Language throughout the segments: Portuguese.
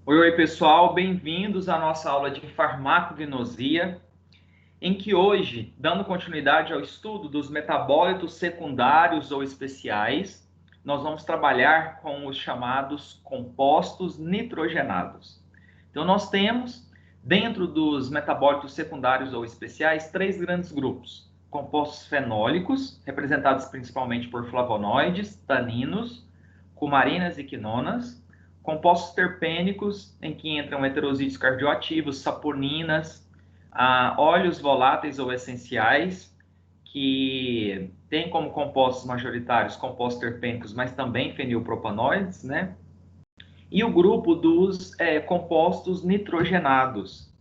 Oi, pessoal, bem-vindos à nossa aula de farmacognosia, em que hoje, dando continuidade ao estudo dos metabólitos secundários ou especiais, nós vamos trabalhar com os chamados compostos nitrogenados. Então, nós temos, dentro dos metabólitos secundários ou especiais, três grandes grupos: compostos fenólicos, representados principalmente por flavonoides, taninos, cumarinas e quinonas; compostos terpênicos, em que entram heterosídeos cardioativos, saponinas, óleos voláteis ou essenciais, que tem como compostos majoritários compostos terpênicos, mas também fenilpropanoides, né? E o grupo dos compostos nitrogenados,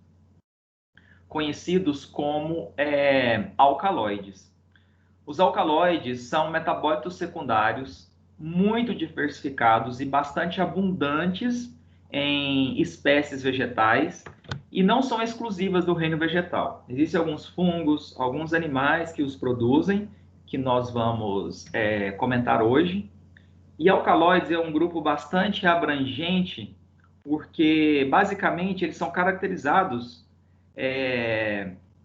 conhecidos como alcaloides. Os alcaloides são metabólitos secundários muito diversificados e bastante abundantes em espécies vegetais e não são exclusivas do reino vegetal. Existem alguns fungos, alguns animais que os produzem, que nós vamos comentar hoje. E alcaloides é um grupo bastante abrangente, porque basicamente eles são caracterizados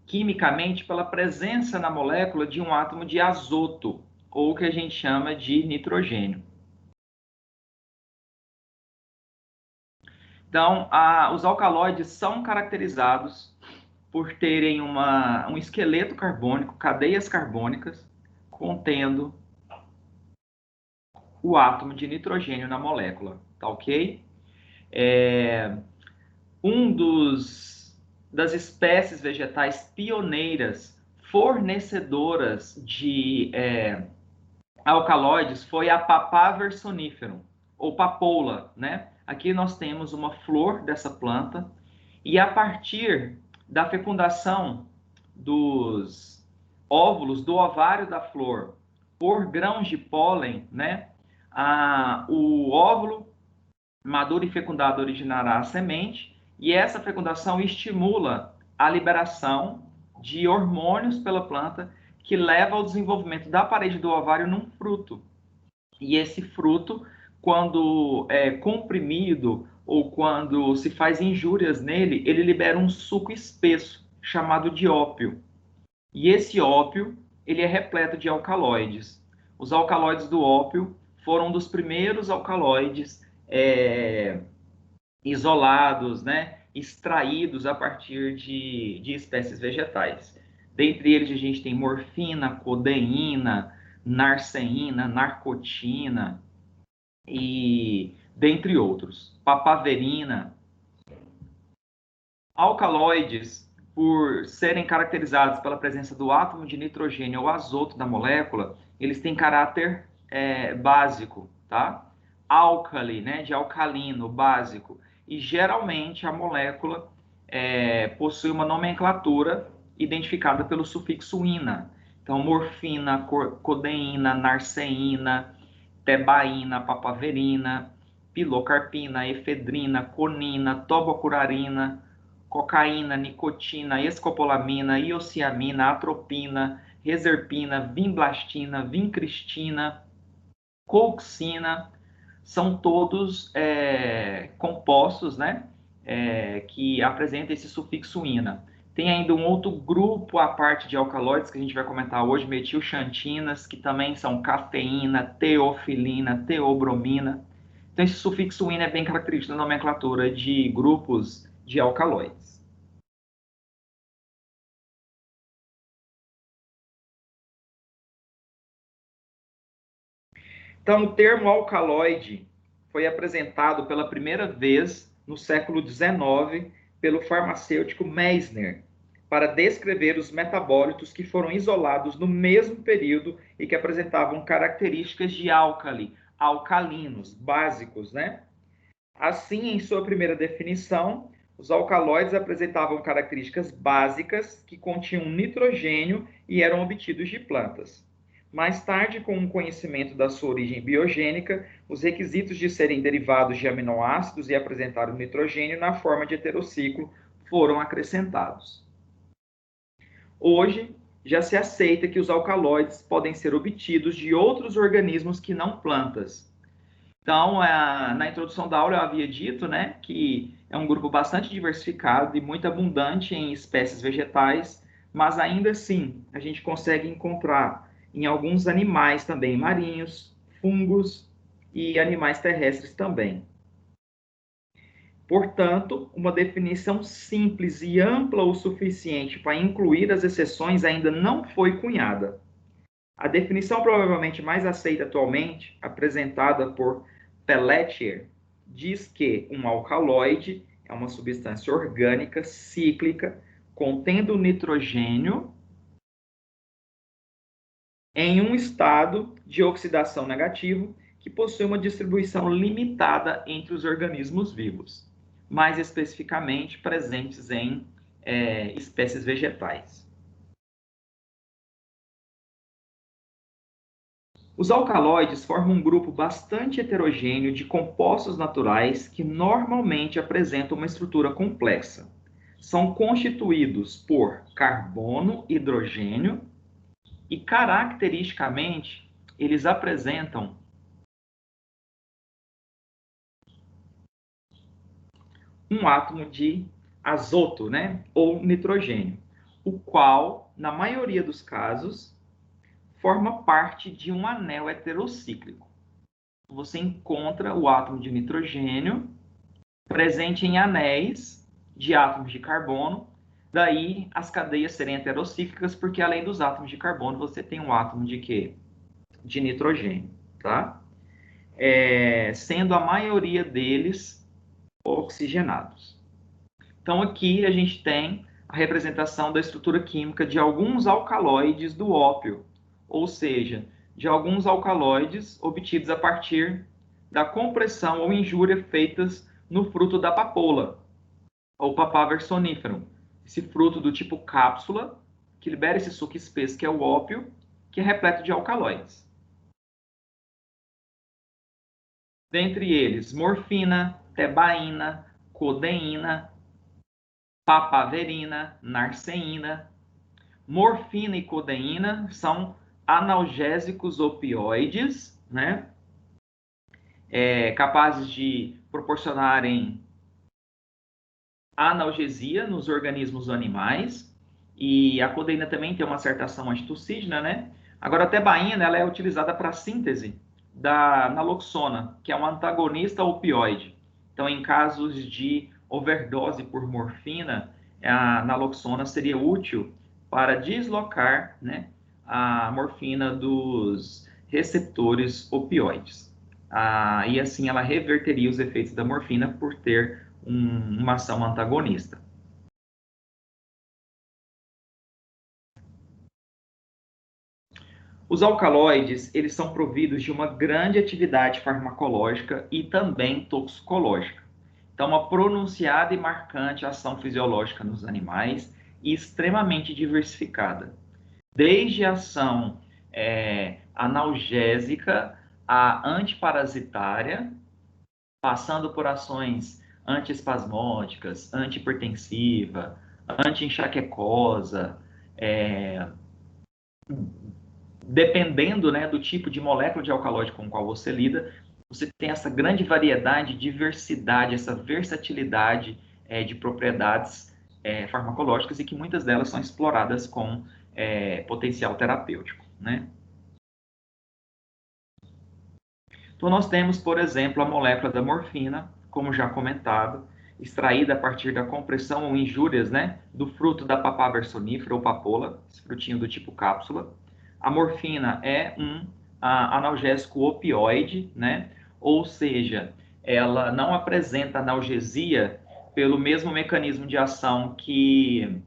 quimicamente pela presença na molécula de um átomo de azoto, ou o que a gente chama de nitrogênio. Então, os alcaloides são caracterizados por terem um esqueleto carbônico, cadeias carbônicas, contendo o átomo de nitrogênio na molécula, tá ok? Um das espécies vegetais pioneiras fornecedoras de alcaloides foi a Papaver soniferum, ou papoula, né? Aqui nós temos uma flor dessa planta, e a partir da fecundação dos óvulos do ovário da flor por grãos de pólen, né? O óvulo maduro e fecundado originará a semente, e essa fecundação estimula a liberação de hormônios pela planta, que leva ao desenvolvimento da parede do ovário num fruto. E esse fruto, quando é comprimido ou quando se faz injúrias nele, ele libera um suco espesso, chamado de ópio. E esse ópio, ele é repleto de alcaloides. Os alcaloides do ópio foram um dos primeiros alcaloides isolados, né, extraídos a partir de espécies vegetais. Dentre eles a gente tem morfina, codeína, narceína, narcotina e dentre outros. Papaverina. Alcaloides, por serem caracterizados pela presença do átomo de nitrogênio ou azoto da molécula, eles têm caráter básico, tá? Álcali, né, de alcalino, básico. E geralmente a molécula possui uma nomenclatura identificada pelo sufixo ina. Então, morfina, codeína, narceína, tebaína, papaverina, pilocarpina, efedrina, conina, tobacurarina, cocaína, nicotina, escopolamina, iociamina, atropina, reserpina, vinblastina, vincristina, colxina, são todos compostos, né, que apresentam esse sufixo ina. Tem ainda um outro grupo à parte de alcaloides que a gente vai comentar hoje, metilxantinas, que também são cafeína, teofilina, teobromina. Então, esse sufixo ina é bem característico da nomenclatura de grupos de alcaloides. Então, o termo alcaloide foi apresentado pela primeira vez no século XIX pelo farmacêutico Meissner, para descrever os metabólitos que foram isolados no mesmo período e que apresentavam características de álcali, alcalinos, básicos, né? Assim, em sua primeira definição, os alcaloides apresentavam características básicas que continham nitrogênio e eram obtidos de plantas. Mais tarde, com o conhecimento da sua origem biogênica, os requisitos de serem derivados de aminoácidos e apresentar o nitrogênio na forma de heterociclo foram acrescentados. Hoje, já se aceita que os alcaloides podem ser obtidos de outros organismos que não plantas. Então, na introdução da aula eu havia dito, né, que é um grupo bastante diversificado e muito abundante em espécies vegetais, mas ainda assim a gente consegue encontrar em alguns animais também marinhos, fungos e animais terrestres também. Portanto, uma definição simples e ampla o suficiente para incluir as exceções ainda não foi cunhada. A definição provavelmente mais aceita atualmente, apresentada por Pelletier, diz que um alcaloide é uma substância orgânica cíclica contendo nitrogênio em um estado de oxidação negativo que possui uma distribuição limitada entre os organismos vivos, mais especificamente presentes em espécies vegetais. Os alcaloides formam um grupo bastante heterogêneo de compostos naturais que normalmente apresentam uma estrutura complexa. São constituídos por carbono, hidrogênio e, caracteristicamente, eles apresentam um átomo de azoto, né, ou nitrogênio, o qual, na maioria dos casos, forma parte de um anel heterocíclico. Você encontra o átomo de nitrogênio presente em anéis de átomos de carbono, daí as cadeias serem heterocíclicas, porque além dos átomos de carbono, você tem um átomo de quê? De nitrogênio, tá? Sendo a maioria deles oxigenados. Então aqui a gente tem a representação da estrutura química de alguns alcaloides do ópio, ou seja, de alguns alcaloides obtidos a partir da compressão ou injúria feitas no fruto da papoula, ou Papaver sonniferum, esse fruto do tipo cápsula, que libera esse suco espesso, que é o ópio, que é repleto de alcaloides. Dentre eles, morfina, tebaína, codeína, papaverina, narceína. Morfina e codeína são analgésicos opioides, né? Capazes de proporcionarem analgesia nos organismos animais. E a codeína também tem uma certa ação antitussígena, né? Agora, a tebaína ela é utilizada para a síntese da naloxona, que é um antagonista opioide. Então, em casos de overdose por morfina, a naloxona seria útil para deslocar, né, a morfina dos receptores opioides. E assim ela reverteria os efeitos da morfina por ter uma ação antagonista. Os alcaloides, eles são providos de uma grande atividade farmacológica e também toxicológica. Então, uma pronunciada e marcante ação fisiológica nos animais e extremamente diversificada. Desde a ação analgésica a antiparasitária, passando por ações antiespasmódicas, antihipertensiva, anti-enxaquecosa, dependendo, né, do tipo de molécula de alcaloide com o qual você lida, você tem essa grande variedade, diversidade, essa versatilidade de propriedades farmacológicas e que muitas delas são exploradas com potencial terapêutico, né? Então, nós temos, por exemplo, a molécula da morfina, como já comentado, extraída a partir da compressão ou injúrias, né, do fruto da Papaver sonnífera ou papoula, esse frutinho do tipo cápsula. A morfina é um analgésico opioide, né, ou seja, ela não apresenta analgesia pelo mesmo mecanismo de ação que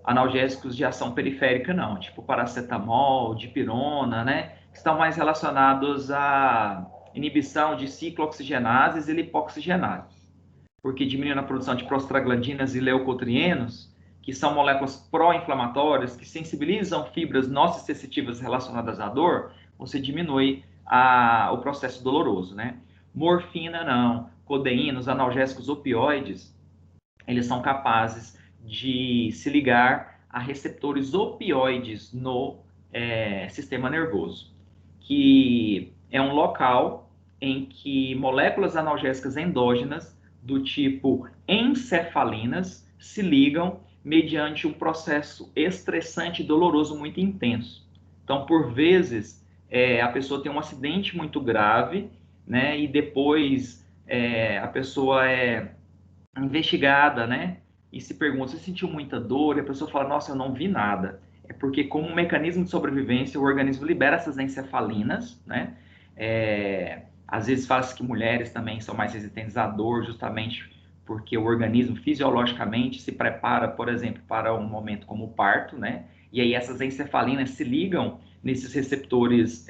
analgésicos de ação periférica, não, tipo paracetamol, dipirona, né, que estão mais relacionados à inibição de ciclooxigenases e lipoxigenases, porque diminuindo a produção de prostaglandinas e leucotrienos, que são moléculas pró-inflamatórias que sensibilizam fibras nociceptivas relacionadas à dor, você diminui o processo doloroso, né? Morfina não, codeína, os analgésicos opioides, eles são capazes de se ligar a receptores opioides no sistema nervoso, que é um local em que moléculas analgésicas endógenas do tipo encefalinas se ligam mediante um processo estressante e doloroso muito intenso. Então, por vezes, a pessoa tem um acidente muito grave, né, e depois a pessoa é investigada, né, e se pergunta, você sentiu muita dor? E a pessoa fala, nossa, eu não vi nada. É porque, como um mecanismo de sobrevivência, o organismo libera essas encefalinas, né, às vezes fala-se que mulheres também são mais resistentes à dor, justamente porque o organismo fisiologicamente se prepara, por exemplo, para um momento como o parto, né? E aí essas encefalinas se ligam nesses receptores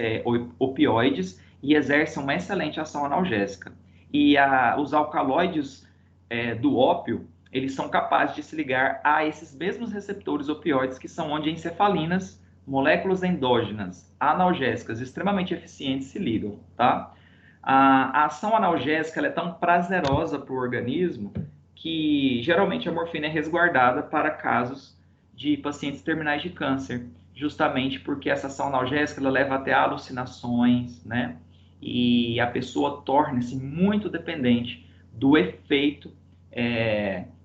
opioides e exercem uma excelente ação analgésica. E os alcaloides do ópio, eles são capazes de se ligar a esses mesmos receptores opioides, que são onde encefalinas, moléculas endógenas analgésicas extremamente eficientes se ligam, tá? A ação analgésica ela é tão prazerosa para o organismo que geralmente a morfina é resguardada para casos de pacientes terminais de câncer, justamente porque essa ação analgésica ela leva até alucinações, né? E a pessoa torna-se muito dependente do efeito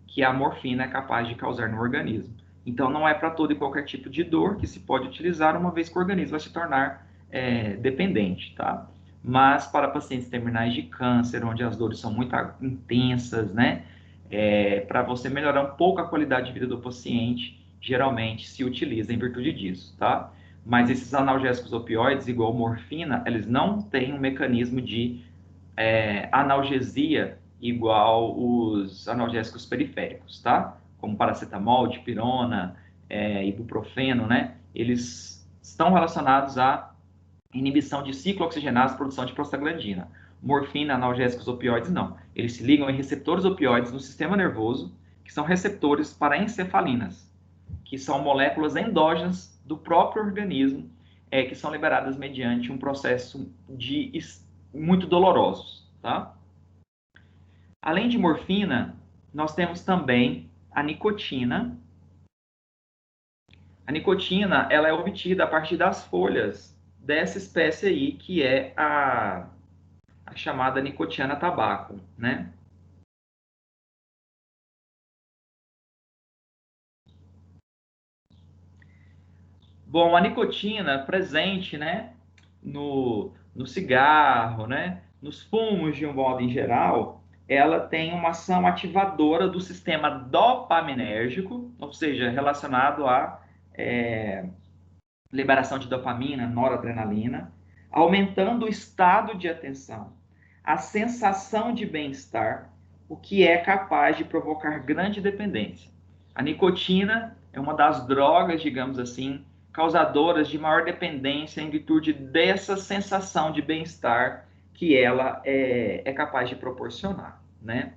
que a morfina é capaz de causar no organismo. Então, não é para todo e qualquer tipo de dor que se pode utilizar, uma vez que o organismo vai se tornar dependente, tá? Mas para pacientes terminais de câncer, onde as dores são muito intensas, né? Para você melhorar um pouco a qualidade de vida do paciente, geralmente se utiliza em virtude disso, tá? Mas esses analgésicos opioides, igual morfina, eles não têm um mecanismo de analgesia igual os analgésicos periféricos, tá? Como paracetamol, dipirona, ibuprofeno, né? Eles estão relacionados à inibição de ciclo oxigenase, produção de prostaglandina. Morfina, analgésicos opioides, não. Eles se ligam em receptores opioides no sistema nervoso, que são receptores para encefalinas, que são moléculas endógenas do próprio organismo, que são liberadas mediante um processo muito dolorosos, tá? Além de morfina, nós temos também a nicotina. A nicotina, ela é obtida a partir das folhas dessa espécie aí, que é a chamada nicotiana tabaco, né? Bom, a nicotina presente, né, no cigarro, né, nos fumos de um modo em geral, ela tem uma ação ativadora do sistema dopaminérgico, ou seja, relacionado à liberação de dopamina, noradrenalina, aumentando o estado de atenção, a sensação de bem-estar, o que é capaz de provocar grande dependência. A nicotina é uma das drogas, digamos assim, causadoras de maior dependência em virtude dessa sensação de bem-estar que ela é capaz de proporcionar, né?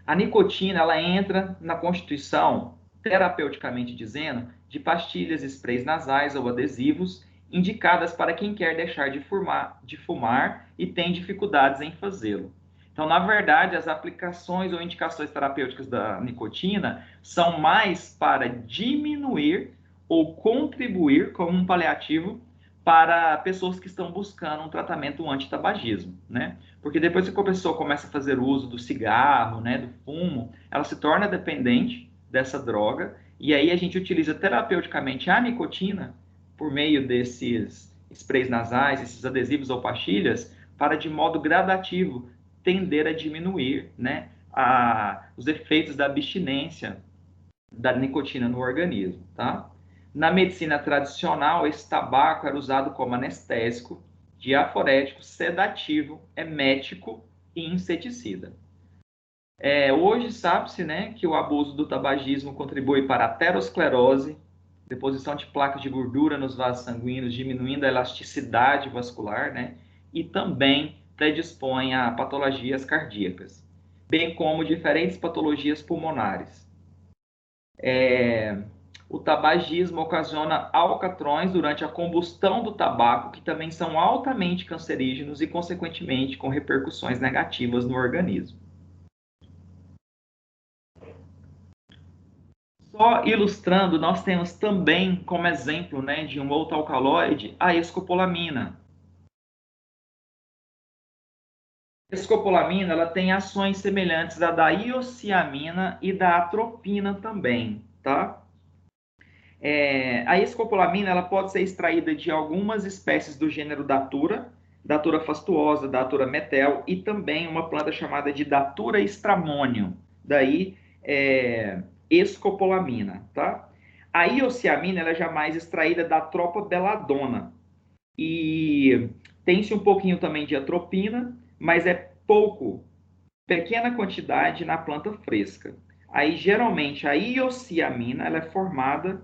A nicotina, ela entra na constituição, terapeuticamente dizendo, de pastilhas, sprays nasais ou adesivos indicadas para quem quer deixar de fumar e tem dificuldades em fazê-lo. Então, na verdade, as aplicações ou indicações terapêuticas da nicotina são mais para diminuir ou contribuir como um paliativo para pessoas que estão buscando um tratamento antitabagismo, né? Porque depois que a pessoa começa a fazer uso do cigarro, né, do fumo, ela se torna dependente dessa droga, e aí a gente utiliza terapeuticamente a nicotina por meio desses sprays nasais, esses adesivos ou pastilhas, para de modo gradativo tender a diminuir, né, os efeitos da abstinência da nicotina no organismo, tá? Na medicina tradicional, esse tabaco era usado como anestésico, diaforético, sedativo, emético e inseticida. Hoje sabe-se, né, que o abuso do tabagismo contribui para a aterosclerose, deposição de placas de gordura nos vasos sanguíneos, diminuindo a elasticidade vascular, né, e também predispõe a patologias cardíacas, bem como diferentes patologias pulmonares. O tabagismo ocasiona alcatrões durante a combustão do tabaco, que também são altamente cancerígenos e, consequentemente, com repercussões negativas no organismo. Só ilustrando, nós temos também como exemplo, né, de um outro alcaloide a escopolamina. escopolamina, ela tem ações semelhantes à da iociamina e da atropina também, tá? A escopolamina, ela pode ser extraída de algumas espécies do gênero Datura fastuosa, Datura metel, e também uma planta chamada de Datura stramonium, daí escopolamina, tá? A iociamina, ela é jamais extraída da tropa belladonna, e tem-se um pouquinho também de atropina, mas é pouco, pequena quantidade na planta fresca. Aí, geralmente, a iociamina, ela é formada,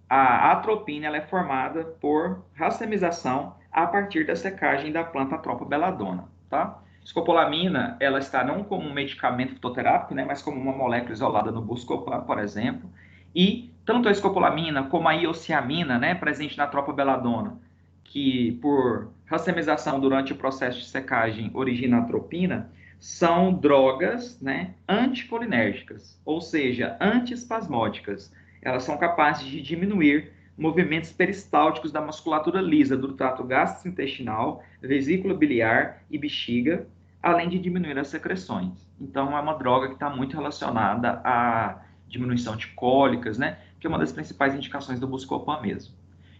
a atropina, ela é formada por racemização a partir da secagem da planta Atropa belladonna, tá? Escopolamina, ela está não como um medicamento fitoterápico, né, mas como uma molécula isolada no Buscopan, por exemplo, e tanto a escopolamina como a iociamina, né, presente na Atropa belladonna, que por racemização durante o processo de secagem origina a atropina, são drogas, né, anticolinérgicas, ou seja, antiespasmódicas. Elas são capazes de diminuir movimentos peristálticos da musculatura lisa do trato gastrointestinal, vesícula biliar e bexiga, além de diminuir as secreções. Então, é uma droga que está muito relacionada à diminuição de cólicas, né? Que é uma das principais indicações do Buscopan mesmo.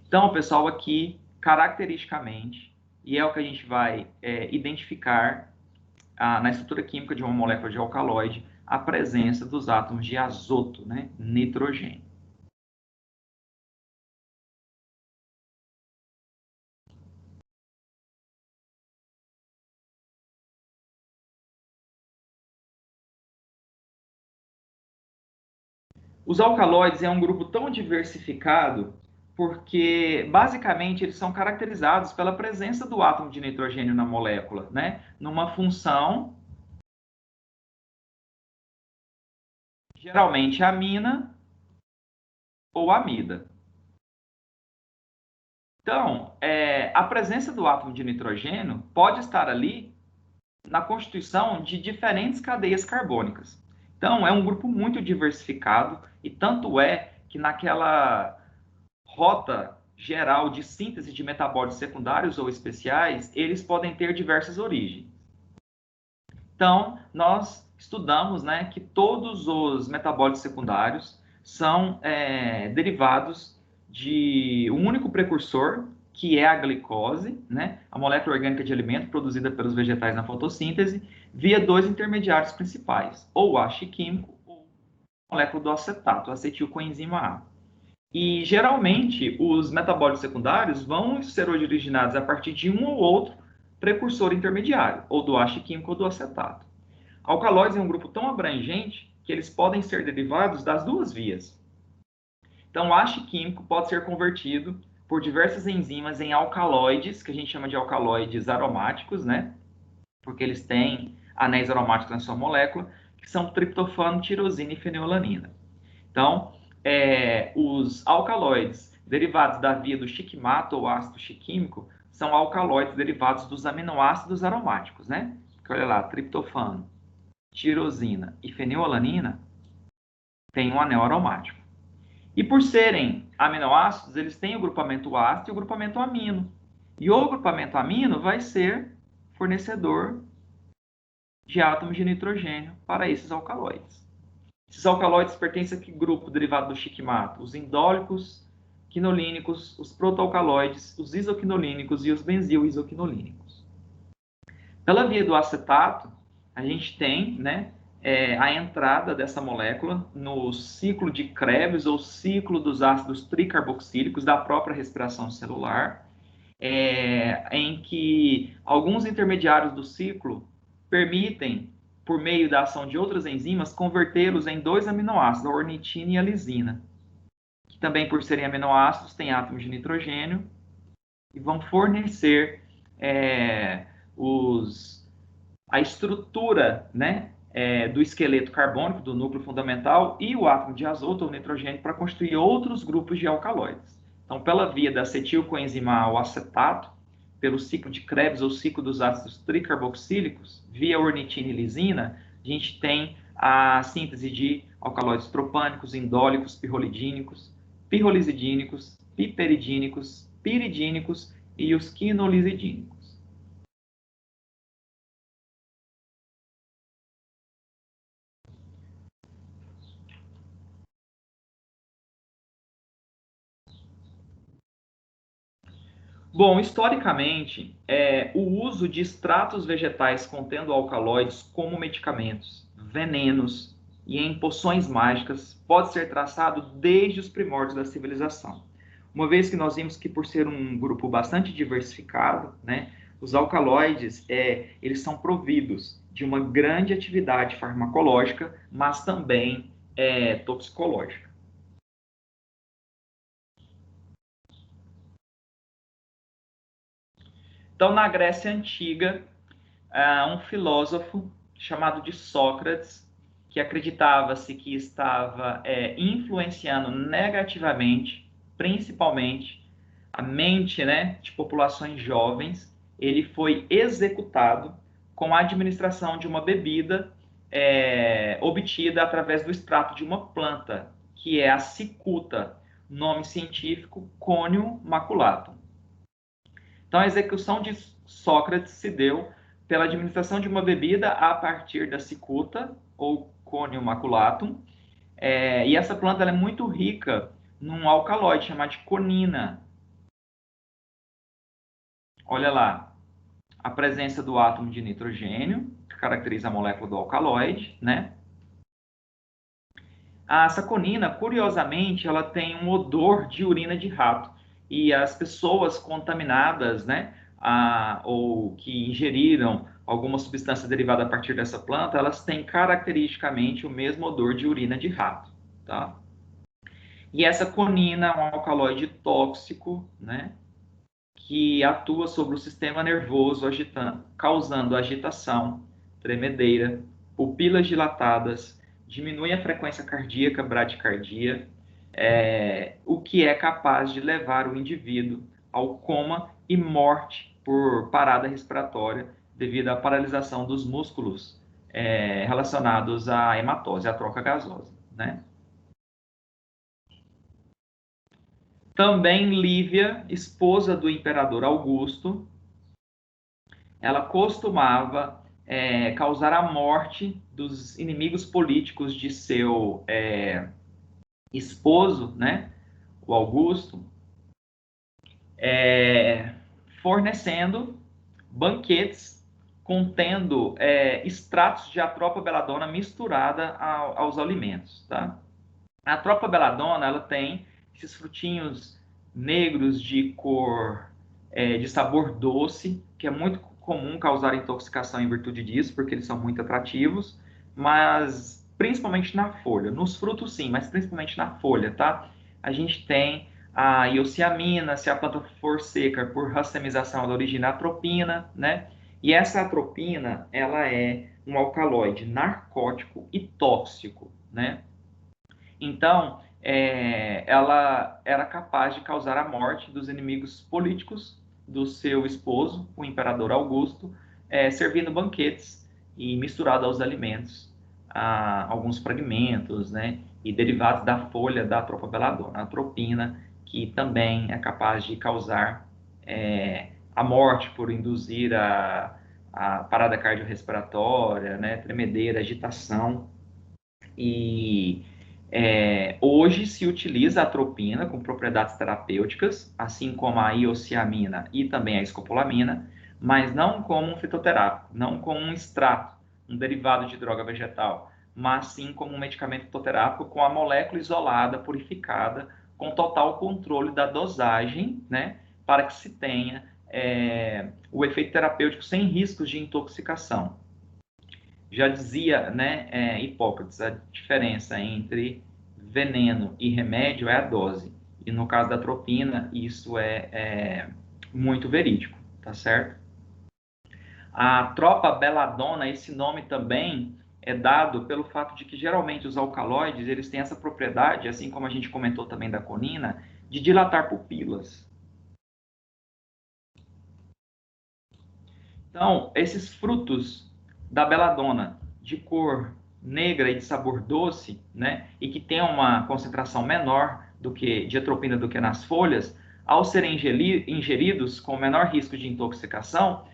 Então, pessoal, aqui, caracteristicamente, e é o que a gente vai identificar na estrutura química de uma molécula de alcaloide, a presença dos átomos de azoto, né? Nitrogênio. Os alcaloides é um grupo tão diversificado porque, basicamente, eles são caracterizados pela presença do átomo de nitrogênio na molécula, né? Numa função, geralmente amina ou amida. Então, a presença do átomo de nitrogênio pode estar ali na constituição de diferentes cadeias carbônicas. Então, é um grupo muito diversificado e tanto é que naquela rota geral de síntese de metabólitos secundários ou especiais, eles podem ter diversas origens. Então, nós estudamos, né, que todos os metabólitos secundários são derivados de um único precursor, que é a glicose, né, a molécula orgânica de alimento produzida pelos vegetais na fotossíntese, via dois intermediários principais, ou o ácido químico ou a molécula do acetato, acetilcoenzima A. E geralmente os metabólitos secundários vão ser originados a partir de um ou outro precursor intermediário, ou do ácido químico ou do acetato. Alcaloides é um grupo tão abrangente que eles podem ser derivados das duas vias. Então, o ácido químico pode ser convertido por diversas enzimas em alcaloides, que a gente chama de alcaloides aromáticos, né? Porque eles têm anéis aromáticos na sua molécula, que são triptofano, tirosina e fenilalanina. Então, os alcaloides derivados da via do shikmato ou ácido shiquímico são alcaloides derivados dos aminoácidos aromáticos, né? Porque olha lá, triptofano, tirosina e fenilalanina têm um anel aromático. E por serem aminoácidos, eles têm o grupamento ácido e o grupamento amino. E o grupamento amino vai ser fornecedor de átomos de nitrogênio para esses alcaloides. Esses alcaloides pertencem a que grupo derivado do shikmato? Os indólicos quinolínicos, os protoalcaloides, os isoquinolínicos e os benzil-isoquinolínicos. Pela via do acetato, a gente tem, né, a entrada dessa molécula no ciclo de Krebs ou ciclo dos ácidos tricarboxílicos da própria respiração celular, em que alguns intermediários do ciclo permitem, por meio da ação de outras enzimas, convertê-los em dois aminoácidos, a ornitina e a lisina, que também, por serem aminoácidos, têm átomos de nitrogênio e vão fornecer a estrutura, né, do esqueleto carbônico, do núcleo fundamental, e o átomo de azoto ou nitrogênio para constituir outros grupos de alcaloides. Então, pela via da acetilcoenzima A, o acetato, pelo ciclo de Krebs ou ciclo dos ácidos tricarboxílicos, via ornitina e lisina, a gente tem a síntese de alcaloides tropânicos, indólicos, pirrolidínicos, pirrolizidínicos, piperidínicos, piridínicos e os quinolizidínicos. Bom, historicamente, o uso de extratos vegetais contendo alcaloides como medicamentos, venenos e em poções mágicas pode ser traçado desde os primórdios da civilização. Uma vez que nós vimos que por ser um grupo bastante diversificado, né, os alcaloides, eles são providos de uma grande atividade farmacológica, mas também toxicológica. Então, na Grécia Antiga, um filósofo chamado de Sócrates, que acreditava-se que estava influenciando negativamente, principalmente, a mente, né, de populações jovens. Ele foi executado com a administração de uma bebida obtida através do extrato de uma planta, que é a cicuta, nome científico Conium maculatum. Então, a execução de Sócrates se deu pela administração de uma bebida a partir da cicuta, ou Conium maculatum, e essa planta ela é muito rica num alcaloide chamado de conina. Olha lá, a presença do átomo de nitrogênio, que caracteriza a molécula do alcaloide, né? A saconina, curiosamente, ela tem um odor de urina de rato. E as pessoas contaminadas, né, ou que ingeriram alguma substância derivada a partir dessa planta, elas têm caracteristicamente o mesmo odor de urina de rato, tá? E essa conina é um alcaloide tóxico, né, que atua sobre o sistema nervoso, causando agitação, tremedeira, pupilas dilatadas, diminui a frequência cardíaca, bradicardia, o que é capaz de levar o indivíduo ao coma e morte por parada respiratória devido à paralisação dos músculos relacionados à hematose, à troca gasosa, né? Também Lívia, esposa do imperador Augusto, ela costumava causar a morte dos inimigos políticos de seu esposo, né, o Augusto, fornecendo banquetes contendo extratos de atropa belladonna misturada aos alimentos, tá? A atropa belladonna, ela tem esses frutinhos negros de cor, de sabor doce, que é muito comum causar intoxicação em virtude disso, porque eles são muito atrativos, mas principalmente na folha. Nos frutos sim, mas principalmente na folha, tá? A gente tem a iociamina, se a planta for seca, por racemização, ela origina a atropina, né? E essa atropina, ela é um alcaloide narcótico e tóxico, né? Então, ela era capaz de causar a morte dos inimigos políticos do seu esposo, o imperador Augusto, servindo banquetes e misturado aos alimentos alguns fragmentos, né, e derivados da folha da tropa belladonna, a atropina, que também é capaz de causar a morte por induzir a parada cardiorrespiratória, né, tremedeira, agitação. E hoje se utiliza a atropina com propriedades terapêuticas, assim como a iociamina e também a escopolamina, mas não como um fitoterápico, não como um extrato, um derivado de droga vegetal, mas sim como um medicamento fitoterápico com a molécula isolada, purificada, com total controle da dosagem, né, para que se tenha o efeito terapêutico sem riscos de intoxicação. Já dizia, né, Hipócrates, a diferença entre veneno e remédio é a dose. E no caso da atropina, isso é muito verídico, tá certo? A tropa belladonna, esse nome também é dado pelo fato de que geralmente os alcaloides, eles têm essa propriedade, assim como a gente comentou também da conina, de dilatar pupilas. Então, esses frutos da belladonna de cor negra e de sabor doce, né, e que tem uma concentração menor do que de atropina do que nas folhas, ao serem ingeridos com menor risco de intoxicação,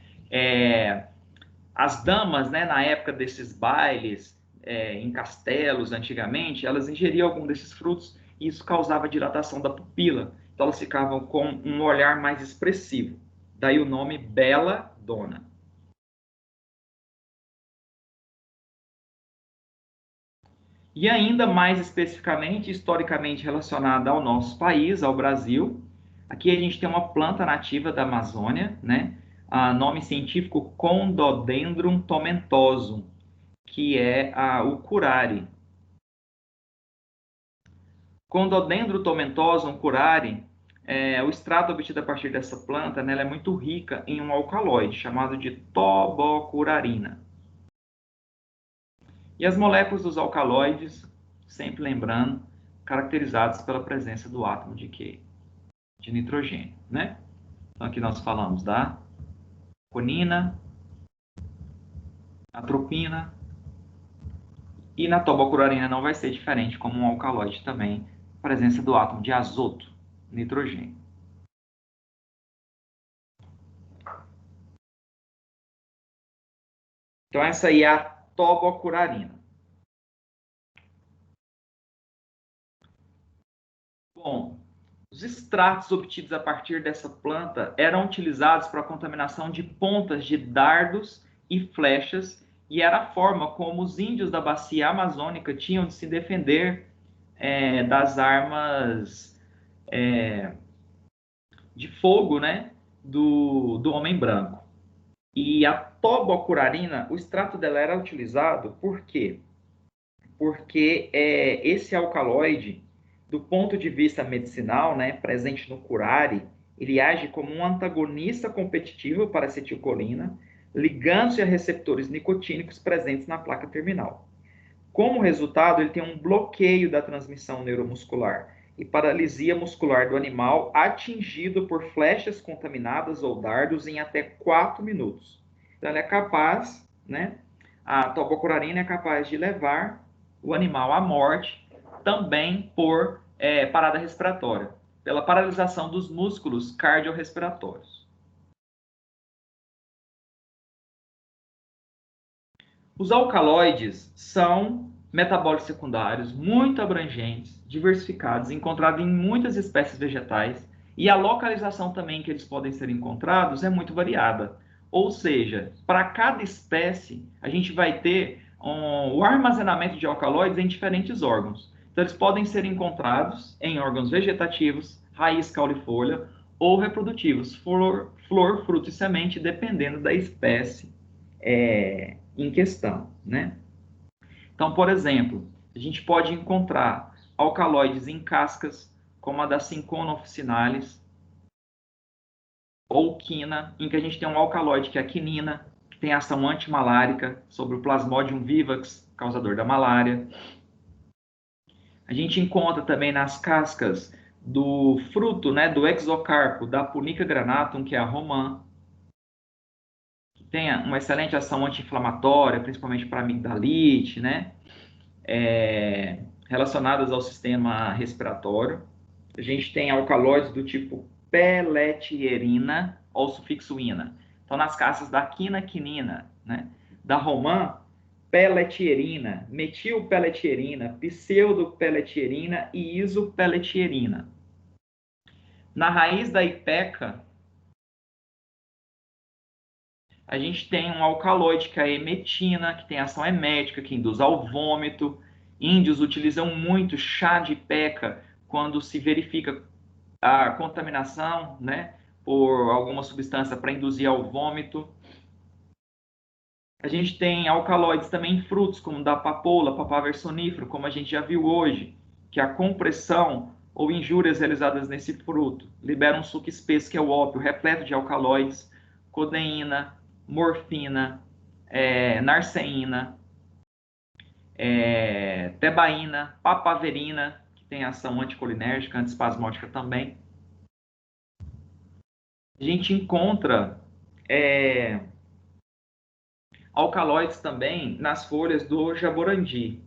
as damas, né, na época desses bailes, em castelos antigamente, elas ingeriam algum desses frutos e isso causava dilatação da pupila. então elas ficavam com um olhar mais expressivo. Daí o nome belladonna. E ainda mais especificamente, historicamente relacionada ao nosso país, ao Brasil, aqui a gente tem uma planta nativa da Amazônia, né? Nome científico Condodendron tomentosum, que é o curare. Condodendron tomentosum curare, o extrato obtido a partir dessa planta, né, ela é muito rica em um alcaloide chamado de tobocurarina. E as moléculas dos alcaloides, sempre lembrando, caracterizadas pela presença do átomo de quê? De nitrogênio, né? Então aqui nós falamos da conina, atropina, e na tobocurarina não vai ser diferente, como um alcaloide também, presença do átomo de azoto, nitrogênio. Então essa aí é a tobocurarina. Bom, os extratos obtidos a partir dessa planta eram utilizados para a contaminação de pontas de dardos e flechas, e era a forma como os índios da bacia amazônica tinham de se defender das armas de fogo, né, do homem branco. E a tobocurarina, o extrato dela era utilizado por quê? Porque esse alcaloide, do ponto de vista medicinal, né, presente no curare, ele age como um antagonista competitivo para a acetilcolina, ligando-se a receptores nicotínicos presentes na placa terminal. Como resultado, ele tem um bloqueio da transmissão neuromuscular e paralisia muscular do animal atingido por flechas contaminadas ou dardos em até 4 minutos. Então, ele é capaz, né, a tobocurarina é capaz de levar o animal à morte também por parada respiratória, pela paralisação dos músculos cardiorrespiratórios. Os alcaloides são metabólitos secundários muito abrangentes, diversificados, encontrados em muitas espécies vegetais, e a localização também que eles podem ser encontrados é muito variada. Ou seja, para cada espécie, a gente vai ter o armazenamento de alcaloides em diferentes órgãos. Então, eles podem ser encontrados em órgãos vegetativos, raiz, caule e folha, ou reprodutivos, flor, fruto e semente, dependendo da espécie em questão, né? Então, por exemplo, a gente pode encontrar alcaloides em cascas, como a da Cinchona officinalis, ou quina, em que a gente tem um alcaloide que é a quinina, que tem ação antimalárica sobre o Plasmodium vivax, causador da malária. A gente encontra também nas cascas do fruto, né, do exocarpo, da Punica granatum, que é a romã, que tem uma excelente ação anti-inflamatória, principalmente para amigdalite, né? Relacionadas ao sistema respiratório. A gente tem alcaloides do tipo peletierina ou sufixo ina. Então, nas cascas da quinaquinina, né? Da romã, peletierina, metilpeletierina, pseudopeletierina e isopeletierina. Na raiz da ipeca, a gente tem um alcaloide que é a emetina, que tem ação emética, que induz ao vômito. Índios utilizam muito chá de ipeca quando se verifica a contaminação, né, por alguma substância para induzir ao vômito. A gente tem alcaloides também em frutos, como da papoula, papaver sonífero, como a gente já viu hoje, que a compressão ou injúrias realizadas nesse fruto liberam um suco espesso, que é o ópio, repleto de alcaloides, codeína, morfina, narceína, tebaína, papaverina, que tem ação anticolinérgica, antiespasmódica também. A gente encontra alcaloides também nas folhas do jaborandi.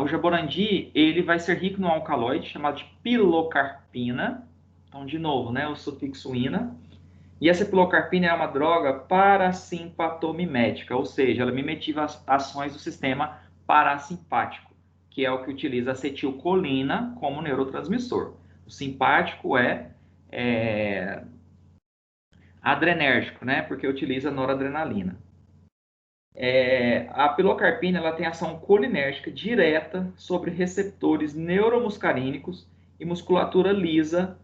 O jaborandi, ele vai ser rico num alcaloide chamado de pilocarpina. Então, de novo, né, o sufixo ina. E essa pilocarpina é uma droga parasimpatomimética, ou seja, ela mimetiva as ações do sistema parasimpático, que é o que utiliza acetilcolina como neurotransmissor. O simpático é adrenérgico, né? Porque utiliza noradrenalina. A pilocarpina ela tem ação colinérgica direta sobre receptores neuromuscarínicos e musculatura lisa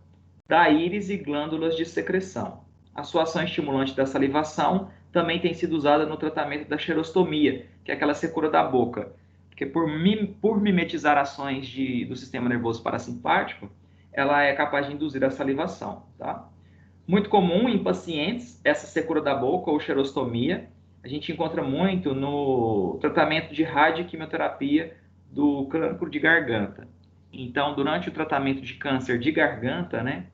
da íris e glândulas de secreção. A sua ação estimulante da salivação também tem sido usada no tratamento da xerostomia, que é aquela secura da boca, porque por mimetizar ações do sistema nervoso parasimpático, ela é capaz de induzir a salivação, tá? Muito comum em pacientes, essa secura da boca ou xerostomia, a gente encontra muito no tratamento de radioquimioterapia do cancro de garganta. Então, durante o tratamento de câncer de garganta, né,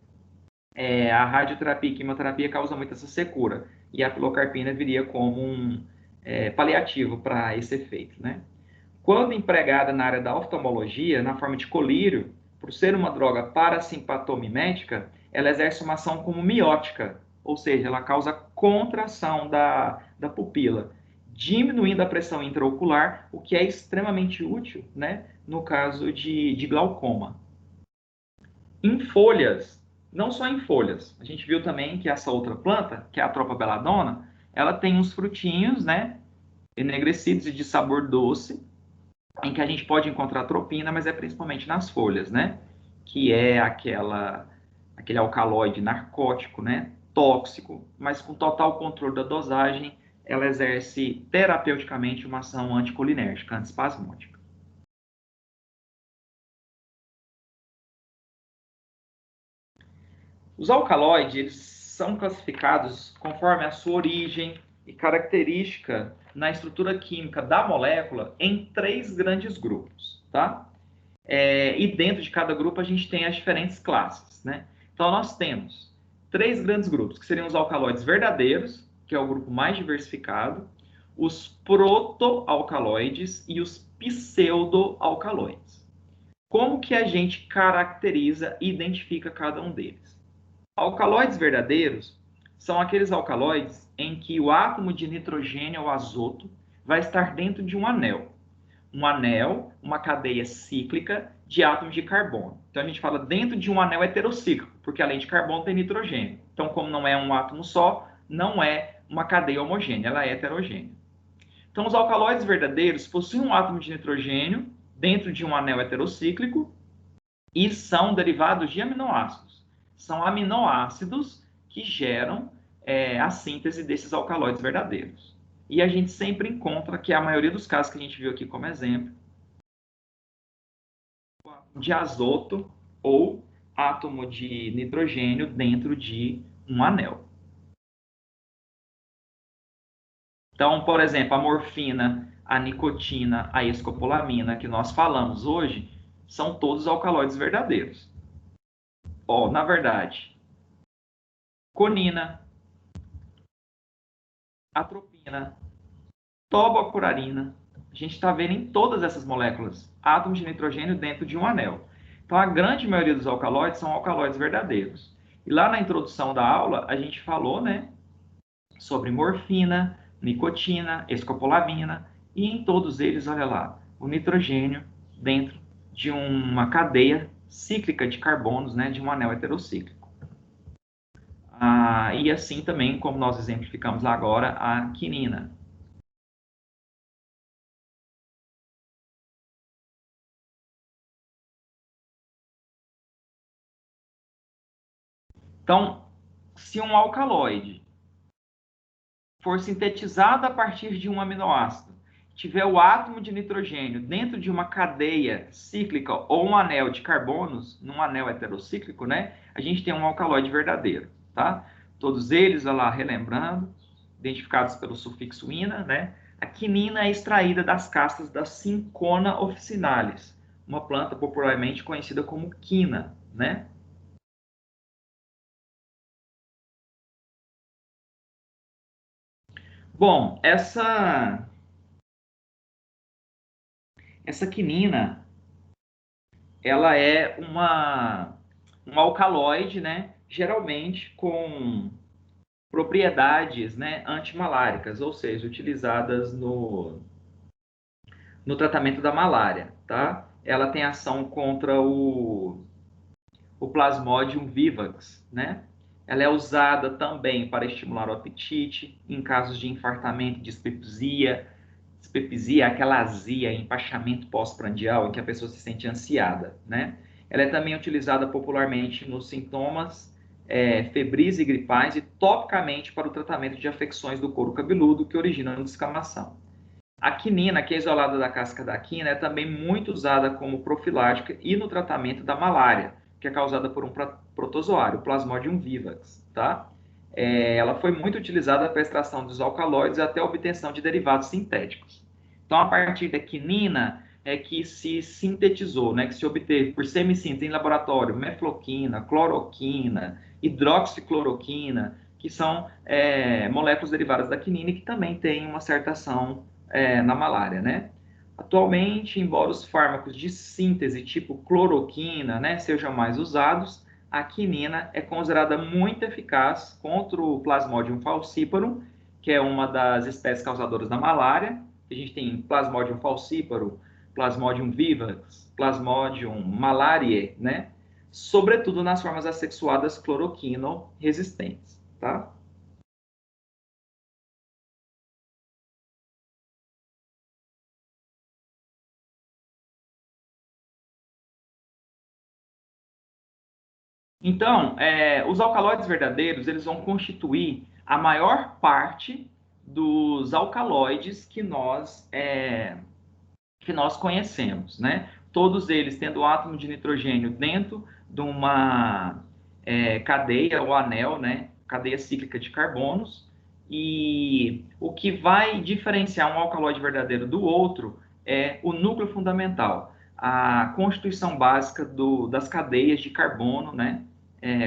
a radioterapia e quimioterapia causa muito essa secura, e a pilocarpina viria como um paliativo para esse efeito, né? Quando empregada na área da oftalmologia, na forma de colírio, por ser uma droga parasimpatomimética, ela exerce uma ação como miótica, ou seja, ela causa contração da pupila, diminuindo a pressão intraocular, o que é extremamente útil, né, no caso de glaucoma. Em folhas, não só em folhas, a gente viu também que essa outra planta, que é a tropa belladonna, ela tem uns frutinhos, né, enegrecidos e de sabor doce, em que a gente pode encontrar tropina, mas é principalmente nas folhas, né? Que é aquele alcaloide narcótico, né? Tóxico, mas com total controle da dosagem, ela exerce terapeuticamente uma ação anticolinérgica, antiespasmódica. Os alcaloides, eles são classificados conforme a sua origem e característica na estrutura química da molécula em 3 grandes grupos, tá? E dentro de cada grupo a gente tem as diferentes classes, né? Então nós temos 3 grandes grupos, que seriam os alcaloides verdadeiros, que é o grupo mais diversificado, os protoalcaloides e os pseudoalcaloides. Como que a gente caracteriza e identifica cada um deles? Alcaloides verdadeiros são aqueles alcaloides em que o átomo de nitrogênio ou azoto vai estar dentro de um anel. Um anel, uma cadeia cíclica de átomos de carbono. Então a gente fala dentro de um anel heterocíclico, porque além de carbono tem nitrogênio. Então, como não é um átomo só, não é uma cadeia homogênea, ela é heterogênea. Então, os alcaloides verdadeiros possuem um átomo de nitrogênio dentro de um anel heterocíclico e são derivados de aminoácidos. São aminoácidos que geram a síntese desses alcaloides verdadeiros. E a gente sempre encontra que a maioria dos casos que a gente viu aqui como exemplo, de azoto ou átomo de nitrogênio dentro de um anel. Então, por exemplo, a morfina, a nicotina, a escopolamina que nós falamos hoje, são todos alcaloides verdadeiros. Na verdade, conina, atropina, tobacurarina, a gente está vendo em todas essas moléculas átomos de nitrogênio dentro de um anel. Então, a grande maioria dos alcaloides são alcaloides verdadeiros. E lá na introdução da aula, a gente falou, né, sobre morfina, nicotina, escopolamina, e em todos eles, olha lá, o nitrogênio dentro de uma cadeia cíclica de carbonos, né, de um anel heterocíclico. E assim também, como nós exemplificamos lá agora, a quinina. Então, se um alcaloide for sintetizado a partir de um aminoácido, tiver o átomo de nitrogênio dentro de uma cadeia cíclica ou um anel de carbonos, num anel heterocíclico, né? A gente tem um alcaloide verdadeiro, tá? Todos eles, olha lá, relembrando, identificados pelo sufixo -ina, né? A quinina é extraída das castas da Cinchona officinalis, uma planta popularmente conhecida como quina, né? Bom, essa quinina, ela é um alcaloide, né? Geralmente com propriedades, né, antimaláricas, ou seja, utilizadas no tratamento da malária, tá? Ela tem ação contra o Plasmodium vivax, né? Ela é usada também para estimular o apetite, em casos de infartamento, dispepsia. Dispepsia é aquela azia, empachamento pós-prandial, em que a pessoa se sente ansiada, né? Ela é também utilizada popularmente nos sintomas febris e gripais e topicamente para o tratamento de afecções do couro cabeludo que originam descamação. A quinina, que é isolada da casca da quina, é também muito usada como profilática e no tratamento da malária, que é causada por um protozoário, Plasmodium vivax, tá? Ela foi muito utilizada para a extração dos alcaloides até a obtenção de derivados sintéticos. Então, a partir da quinina é que se sintetizou, né, que se obteve por semissíntese em laboratório, mefloquina, cloroquina, hidroxicloroquina, que são moléculas derivadas da quinina e que também têm uma certa ação na malária, né? Atualmente, embora os fármacos de síntese tipo cloroquina, né, sejam mais usados, a quinina é considerada muito eficaz contra o Plasmodium falciparum, que é uma das espécies causadoras da malária. A gente tem Plasmodium falciparum, Plasmodium vivax, Plasmodium malariae, né? Sobretudo nas formas assexuadas cloroquino resistentes, tá? Então, os alcaloides verdadeiros, eles vão constituir a maior parte dos alcaloides que nós conhecemos, né? Todos eles tendo o átomo de nitrogênio dentro de uma cadeia ou anel, né? Cadeia cíclica de carbonos. E o que vai diferenciar um alcaloide verdadeiro do outro é o núcleo fundamental, a constituição básica das cadeias de carbono, né?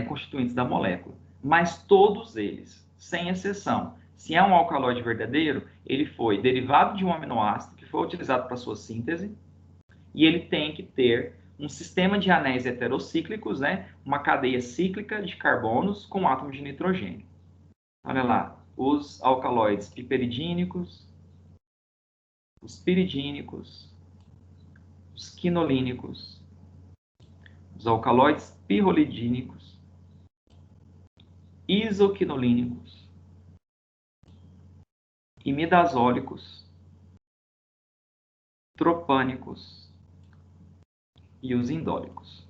Constituintes da molécula. Mas todos eles, sem exceção, se é um alcaloide verdadeiro, ele foi derivado de um aminoácido que foi utilizado para sua síntese, e ele tem que ter um sistema de anéis heterocíclicos, né? Uma cadeia cíclica de carbonos com átomo de nitrogênio. Olha lá, os alcaloides piperidínicos, os piridínicos, os quinolínicos, os alcaloides pirrolidínicos, isoquinolínicos, imidazólicos, tropânicos e os indólicos.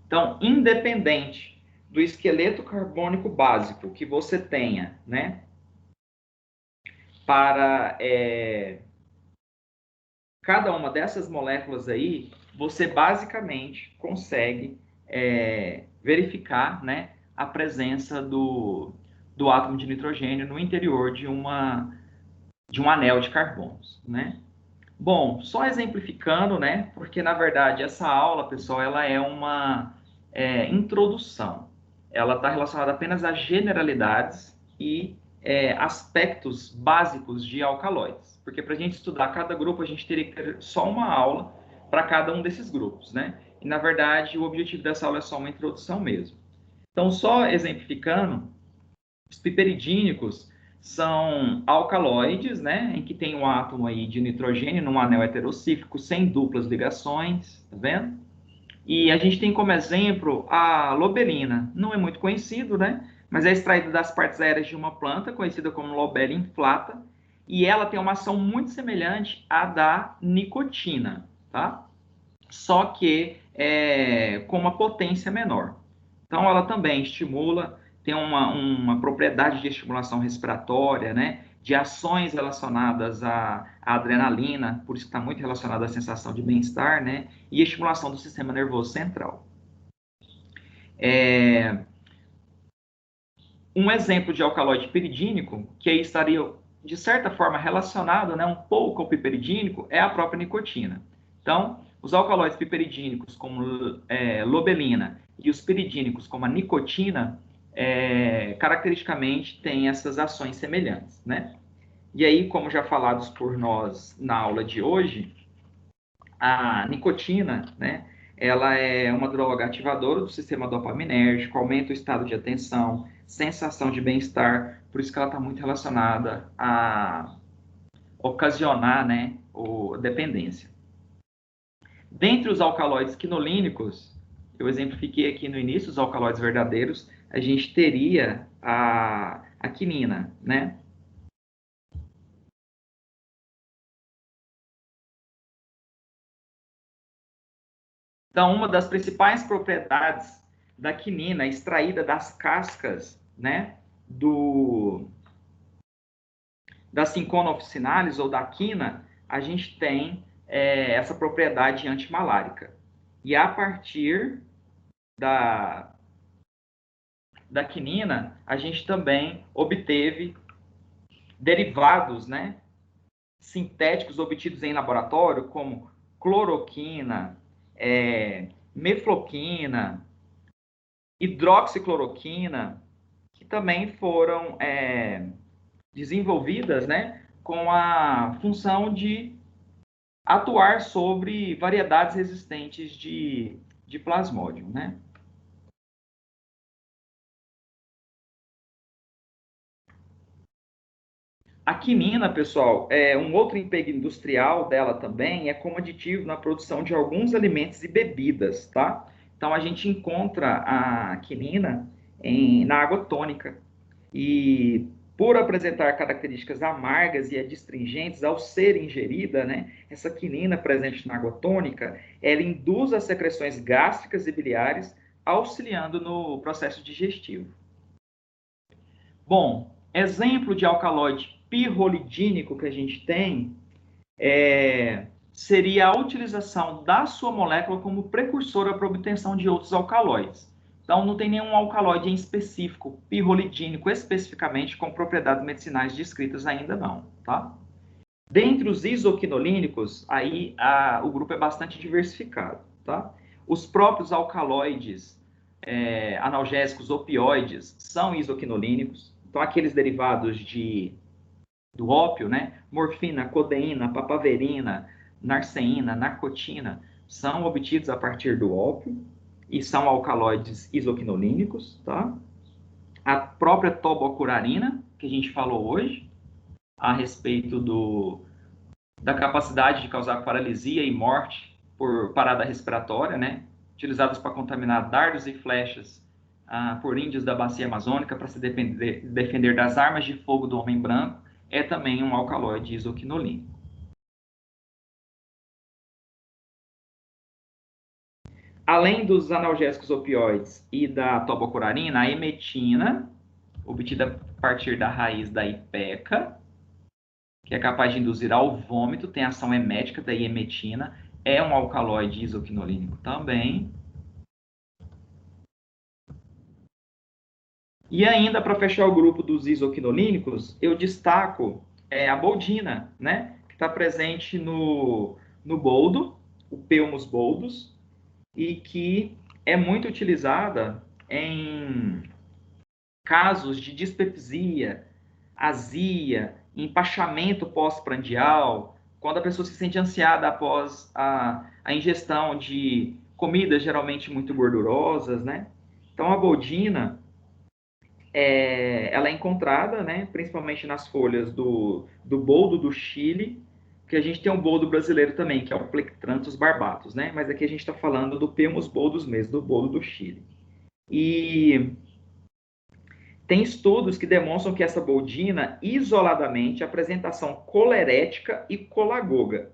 Então, independente do esqueleto carbônico básico que você tenha, né, para cada uma dessas moléculas aí, você basicamente consegue verificar, né, a presença do átomo de nitrogênio no interior de um anel de carbonos, né? Bom, só exemplificando, né? Porque na verdade essa aula, pessoal, ela é uma introdução. Ela está relacionada apenas a generalidades e aspectos básicos de alcaloides. Porque para a gente estudar cada grupo, a gente teria que ter só uma aula para cada um desses grupos, né? E na verdade o objetivo dessa aula é só uma introdução mesmo. Então, só exemplificando, os piperidínicos são alcaloides, né, em que tem um átomo aí de nitrogênio num anel heterocíclico sem duplas ligações, tá vendo? E a gente tem como exemplo a loberina. Não é muito conhecido, né? Mas é extraído das partes aéreas de uma planta, conhecida como Lobelia inflata, e ela tem uma ação muito semelhante à da nicotina, tá? Só que com uma potência menor. Então, ela também estimula, tem uma propriedade de estimulação respiratória, né? De ações relacionadas à adrenalina, por isso está muito relacionada à sensação de bem-estar, né? E estimulação do sistema nervoso central. Um exemplo de alcaloide piridínico, que aí estaria, de certa forma, relacionado, né, um pouco ao piperidínico, é a própria nicotina. Então, os alcaloides piperidínicos, como lobelina, e os piridínicos, como a nicotina, caracteristicamente têm essas ações semelhantes, né? E aí, como já falados por nós na aula de hoje, a nicotina, né, ela é uma droga ativadora do sistema dopaminérgico, aumenta o estado de atenção, sensação de bem-estar, por isso que ela está muito relacionada a ocasionar, né, dependência. Dentre os alcaloides quinolínicos, eu exemplifiquei aqui no início os alcaloides verdadeiros, a gente teria a quinina, né? Então, uma das principais propriedades da quinina extraída das cascas, né, da Cinchona officinalis ou da quina, a gente tem essa propriedade antimalárica. E a partir da quinina, a gente também obteve derivados, né, sintéticos obtidos em laboratório, como cloroquina, mefloquina, hidroxicloroquina, que também foram desenvolvidas, né, com a função de atuar sobre variedades resistentes de plasmodium, né? A quinina, pessoal, um outro emprego industrial dela também é como aditivo na produção de alguns alimentos e bebidas, tá? Então, a gente encontra a quinina na água tônica. E por apresentar características amargas e adstringentes ao ser ingerida, né, essa quinina presente na água tônica, ela induz as secreções gástricas e biliares, auxiliando no processo digestivo. Bom, exemplo de alcaloide pirrolidínico que a gente tem seria a utilização da sua molécula como precursora para obtenção de outros alcaloides. Então, não tem nenhum alcaloide em específico, pirrolidínico especificamente, com propriedades medicinais descritas ainda não, tá? Dentre os isoquinolínicos, aí o grupo é bastante diversificado, tá? Os próprios alcaloides analgésicos opioides são isoquinolínicos, então aqueles derivados do ópio, né? Morfina, codeína, papaverina, narceína, narcotina, são obtidos a partir do ópio e são alcaloides isoquinolínicos, tá? A própria tobocurarina, que a gente falou hoje, a respeito da capacidade de causar paralisia e morte por parada respiratória, né? Utilizados para contaminar dardos e flechas por índios da bacia amazônica para se defender das armas de fogo do homem branco, é também um alcaloide isoquinolínico. Além dos analgésicos opioides e da tobocurarina, a emetina, obtida a partir da raiz da ipeca, que é capaz de induzir ao vômito, tem ação emética da emetina, é um alcaloide isoquinolínico também. E ainda, para fechar o grupo dos isoquinolínicos, eu destaco a boldina, né? Que está presente no boldo, o Peumus boldus, e que é muito utilizada em casos de dispepsia, azia, empachamento pós-prandial, quando a pessoa se sente ansiada após a ingestão de comidas geralmente muito gordurosas, né? Então, a boldina, ela é encontrada, né, principalmente nas folhas do boldo do Chile, que a gente tem um boldo brasileiro também, que é o Plectranthus barbatus, né? Mas aqui a gente está falando do Peumus boldus mesmo, do boldo do Chile. E tem estudos que demonstram que essa boldina, isoladamente, apresenta ação colerética e colagoga.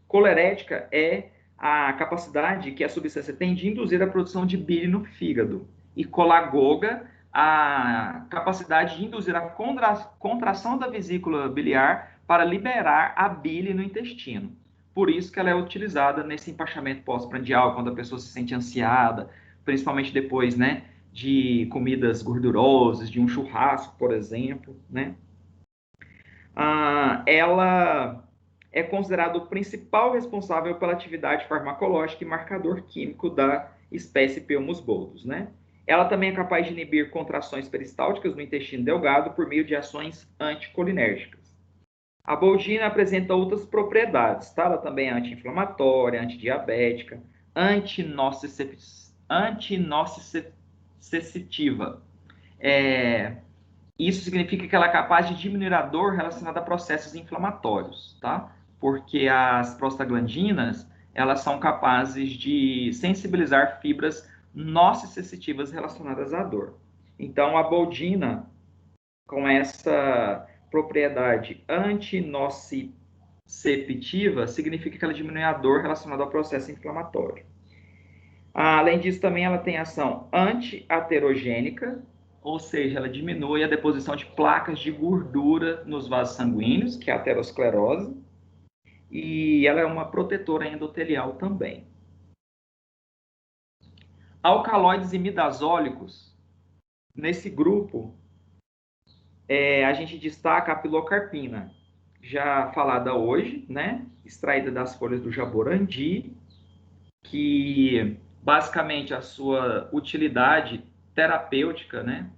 Colerética é a capacidade que a substância tem de induzir a produção de bile no fígado. E colagoga, a capacidade de induzir a contração da vesícula biliar para liberar a bile no intestino. Por isso que ela é utilizada nesse empachamento pós-prandial, quando a pessoa se sente ansiada, principalmente depois, né, de comidas gordurosas, de um churrasco, por exemplo, né? Ela é considerado o principal responsável pela atividade farmacológica e marcador químico da espécie Peumus boldus, né? Ela também é capaz de inibir contrações peristálticas no intestino delgado por meio de ações anticolinérgicas. A boldina apresenta outras propriedades, tá? Ela também é anti-inflamatória, antidiabética, antinociceptiva. Isso significa que ela é capaz de diminuir a dor relacionada a processos inflamatórios, tá? Porque as prostaglandinas, elas são capazes de sensibilizar fibras nociceptivas relacionadas à dor. Então, a boldina, com essa propriedade antinociceptiva, significa que ela diminui a dor relacionada ao processo inflamatório. Além disso, também ela tem ação anti-aterogênica, ou seja, ela diminui a deposição de placas de gordura nos vasos sanguíneos, que é a aterosclerose, e ela é uma protetora endotelial também. Alcaloides imidazólicos, nesse grupo, a gente destaca a pilocarpina, já falada hoje, né? Extraída das folhas do jaborandi, que basicamente a sua utilidade terapêutica, né?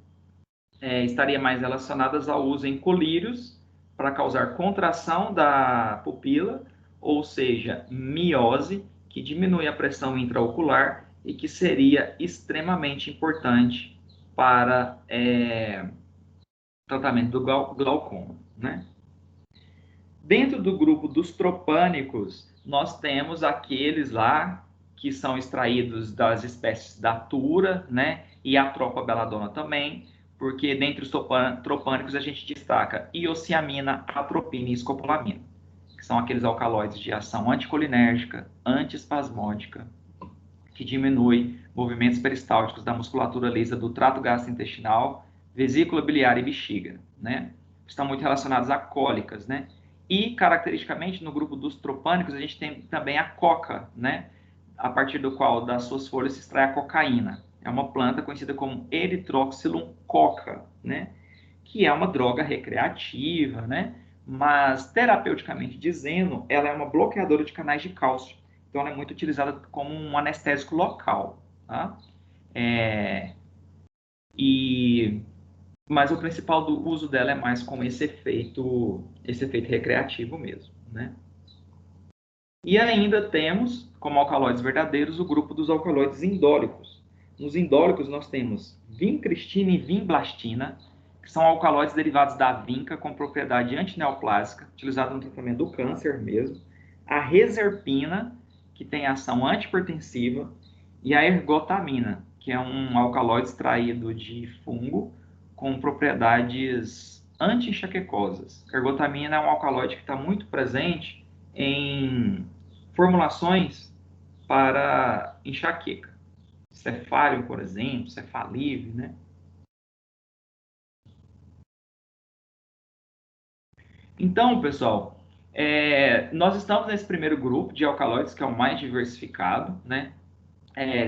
Estaria mais relacionadas ao uso em colírios para causar contração da pupila, ou seja, miose, que diminui a pressão intraocular e que seria extremamente importante para tratamento do glaucoma, né? Dentro do grupo dos tropânicos, nós temos aqueles lá que são extraídos das espécies da tura, né? E a tropa-beladona também, porque dentre os tropânicos a gente destaca iociamina, atropina e escopolamina, que são aqueles alcaloides de ação anticolinérgica, antiespasmódica, que diminui movimentos peristálticos da musculatura lisa do trato gastrointestinal, vesícula biliar e bexiga, né? Estão muito relacionados a cólicas, né? E, caracteristicamente, no grupo dos tropânicos, a gente tem também a coca, né? A partir do qual, das suas folhas, se extrai a cocaína. É uma planta conhecida como Erythroxylum coca, né? Que é uma droga recreativa, né? Mas, terapeuticamente dizendo, ela é uma bloqueadora de canais de cálcio. Então, ela é muito utilizada como um anestésico local, tá? Mas o principal do uso dela é mais com esse efeito recreativo mesmo, né? E ainda temos, como alcaloides verdadeiros, o grupo dos alcaloides indólicos. Nos indólicos nós temos vincristina e vinblastina, que são alcaloides derivados da vinca com propriedade antineoplásica, utilizada no tratamento do câncer mesmo. A reserpina, que tem ação antipertensiva, e a ergotamina, que é um alcaloide extraído de fungo com propriedades anti-enxaquecosas. A ergotamina é um alcaloide que está muito presente em formulações para enxaqueca. Cefálium, por exemplo, cefalívio, né? Então, pessoal, nós estamos nesse primeiro grupo de alcaloides, que é o mais diversificado, né?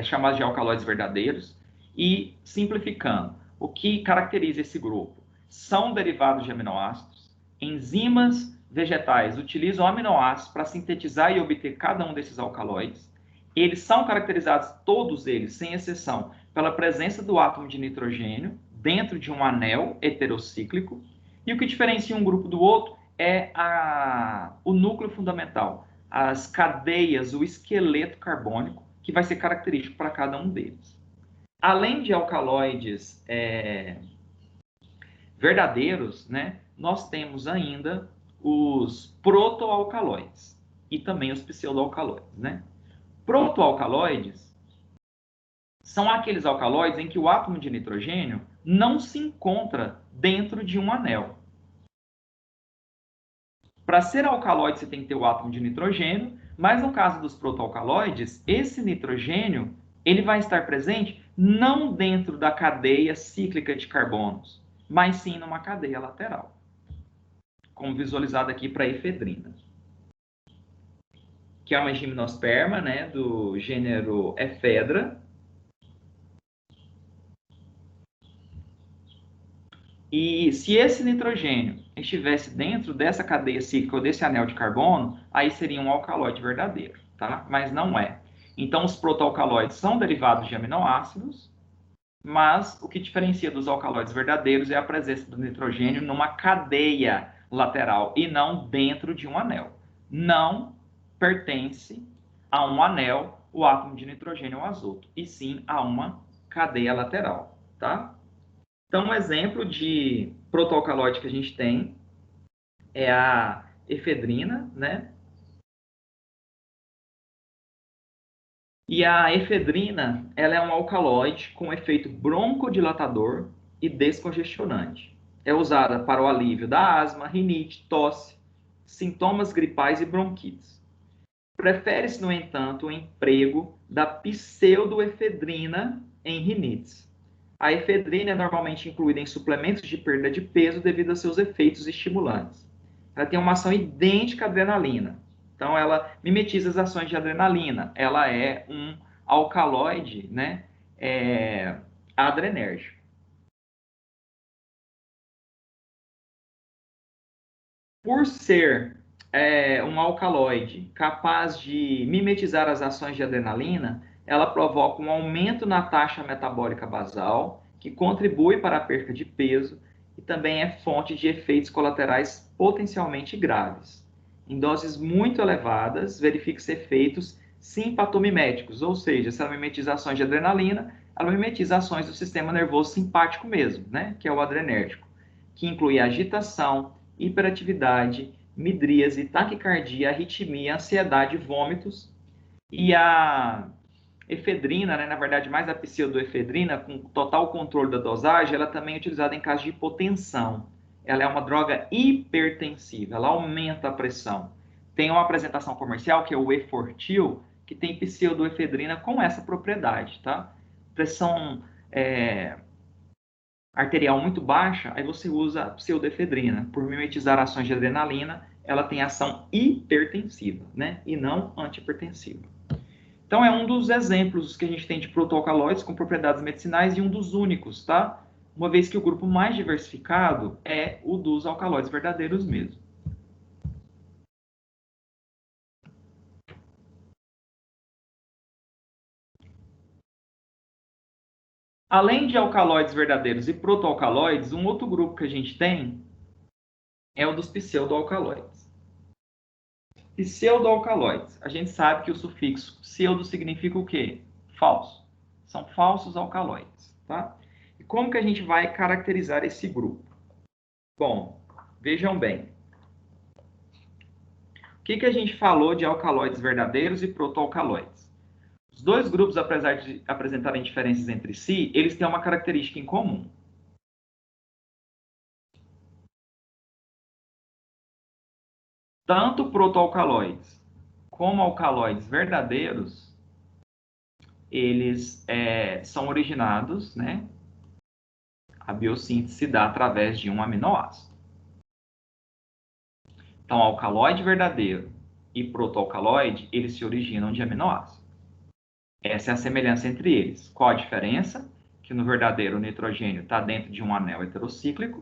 Chamado de alcaloides verdadeiros. E, simplificando, o que caracteriza esse grupo? São derivados de aminoácidos, enzimas vegetais utilizam aminoácidos para sintetizar e obter cada um desses alcaloides. Eles são caracterizados, todos eles, sem exceção, pela presença do átomo de nitrogênio dentro de um anel heterocíclico. E o que diferencia um grupo do outro é o núcleo fundamental, as cadeias, o esqueleto carbônico, que vai ser característico para cada um deles. Além de alcaloides verdadeiros, né, nós temos ainda os protoalcaloides e também os pseudoalcaloides, né? Protoalcaloides são aqueles alcaloides em que o átomo de nitrogênio não se encontra dentro de um anel. Para ser alcaloide, você tem que ter o átomo de nitrogênio, mas no caso dos protoalcaloides, esse nitrogênio ele vai estar presente não dentro da cadeia cíclica de carbonos, mas sim numa cadeia lateral, como visualizado aqui para a efedrina, que é uma gimnosperma, né, do gênero Ephedra. E se esse nitrogênio estivesse dentro dessa cadeia cíclica ou desse anel de carbono, aí seria um alcaloide verdadeiro, tá? Mas não é. Então, os protoalcaloides são derivados de aminoácidos, mas o que diferencia dos alcaloides verdadeiros é a presença do nitrogênio numa cadeia lateral e não dentro de um anel. Não pertence a um anel o átomo de nitrogênio ou azoto, e sim a uma cadeia lateral, tá? Então, um exemplo de protoalcaloide que a gente tem é a efedrina, né? E a efedrina, ela é um alcaloide com efeito broncodilatador e descongestionante. É usada para o alívio da asma, rinite, tosse, sintomas gripais e bronquites. Prefere-se, no entanto, o emprego da pseudoefedrina em rinites. A efedrina é normalmente incluída em suplementos de perda de peso devido a seus efeitos estimulantes. Ela tem uma ação idêntica à adrenalina. Então, ela mimetiza as ações de adrenalina. Ela é um alcaloide, né, adrenérgico. Por ser um alcaloide capaz de mimetizar as ações de adrenalina, ela provoca um aumento na taxa metabólica basal, que contribui para a perda de peso e também é fonte de efeitos colaterais potencialmente graves. Em doses muito elevadas, verifica-se efeitos simpatomiméticos, ou seja, se ela mimetiza ações de adrenalina, ela mimetiza ações do sistema nervoso simpático mesmo, né, que é o adrenérgico, que inclui agitação, hiperatividade, midríase, taquicardia, arritmia, ansiedade, vômitos. E a efedrina, né, na verdade mais a pseudoefedrina, com total controle da dosagem, ela também é utilizada em caso de hipotensão. Ela é uma droga hipertensiva, ela aumenta a pressão. Tem uma apresentação comercial que é o Efortil, que tem pseudoefedrina com essa propriedade, tá? Pressão arterial muito baixa, aí você usa a pseudoefedrina. Por mimetizar ações de adrenalina, ela tem ação hipertensiva, né? E não antihipertensiva. Então, é um dos exemplos que a gente tem de protoalcaloides com propriedades medicinais e um dos únicos, tá? Uma vez que o grupo mais diversificado é o dos alcaloides verdadeiros mesmo. Além de alcaloides verdadeiros e protoalcaloides, um outro grupo que a gente tem é o dos pseudoalcaloides. Pseudoalcaloides. A gente sabe que o sufixo pseudo significa o quê? Falso. São falsos alcaloides, tá? E como que a gente vai caracterizar esse grupo? Bom, vejam bem. O que a gente falou de alcaloides verdadeiros e protoalcaloides? Os dois grupos, apesar de apresentarem diferenças entre si, eles têm uma característica em comum. Tanto protoalcaloides como alcaloides verdadeiros, eles são originados, né? A biossíntese se dá através de um aminoácido. Então, alcaloide verdadeiro e protoalcaloide, eles se originam de aminoácido. Essa é a semelhança entre eles. Qual a diferença? Que no verdadeiro o nitrogênio está dentro de um anel heterocíclico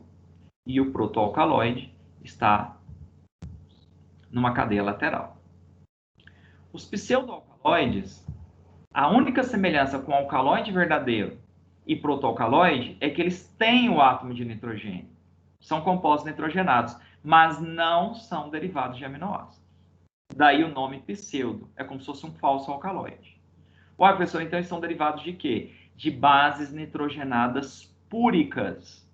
e o protoalcaloide está numa cadeia lateral. Os pseudoalcaloides, a única semelhança com o alcaloide verdadeiro e protoalcaloide é que eles têm o átomo de nitrogênio. São compostos nitrogenados, mas não são derivados de aminoácidos. Daí o nome pseudo, é como se fosse um falso alcaloide. Ué, professor, então eles são derivados de quê? De bases nitrogenadas púricas,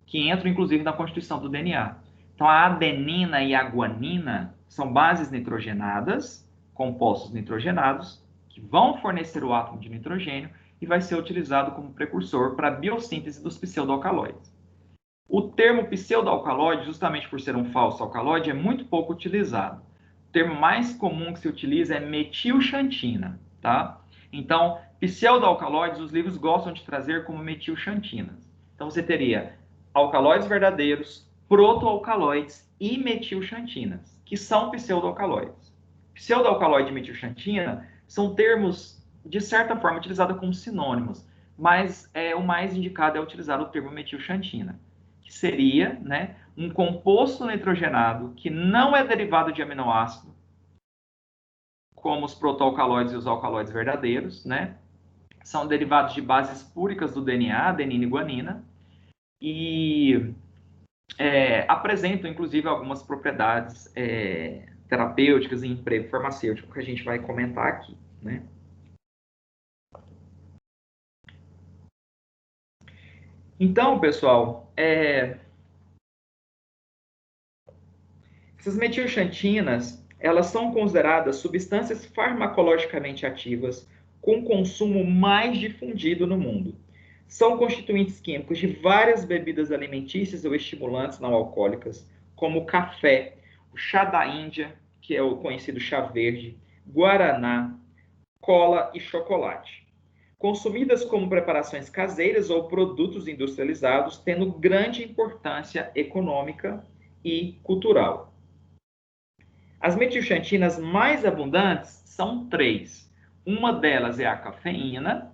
que entram inclusive na constituição do DNA. Então a adenina e a guanina são bases nitrogenadas, compostos nitrogenados, que vão fornecer o átomo de nitrogênio e vai ser utilizado como precursor para a biossíntese dos pseudoalcaloides. O termo pseudoalcaloide, justamente por ser um falso alcaloide, é muito pouco utilizado. O termo mais comum que se utiliza é metilxantina, tá? Então, pseudoalcaloides, os livros gostam de trazer como metilxantinas. Então, você teria alcaloides verdadeiros, protoalcaloides e metilxantinas, que são pseudoalcaloides. Pseudoalcaloide e metilxantina são termos, de certa forma, utilizados como sinônimos, mas o mais indicado é utilizar o termo metilxantina, que seria, né, um composto nitrogenado que não é derivado de aminoácido, como os protoalcaloides e os alcaloides verdadeiros, né? São derivados de bases púricas do DNA, adenina e guanina, e apresentam, inclusive, algumas propriedades terapêuticas e emprego farmacêutico que a gente vai comentar aqui, né? Então, pessoal, essas metilxantinas, elas são consideradas substâncias farmacologicamente ativas com consumo mais difundido no mundo. São constituintes químicos de várias bebidas alimentícias ou estimulantes não alcoólicas, como o café, o chá da Índia, que é o conhecido chá verde, guaraná, cola e chocolate. Consumidas como preparações caseiras ou produtos industrializados, tendo grande importância econômica e cultural. As metilxantinas mais abundantes são três. Uma delas é a cafeína,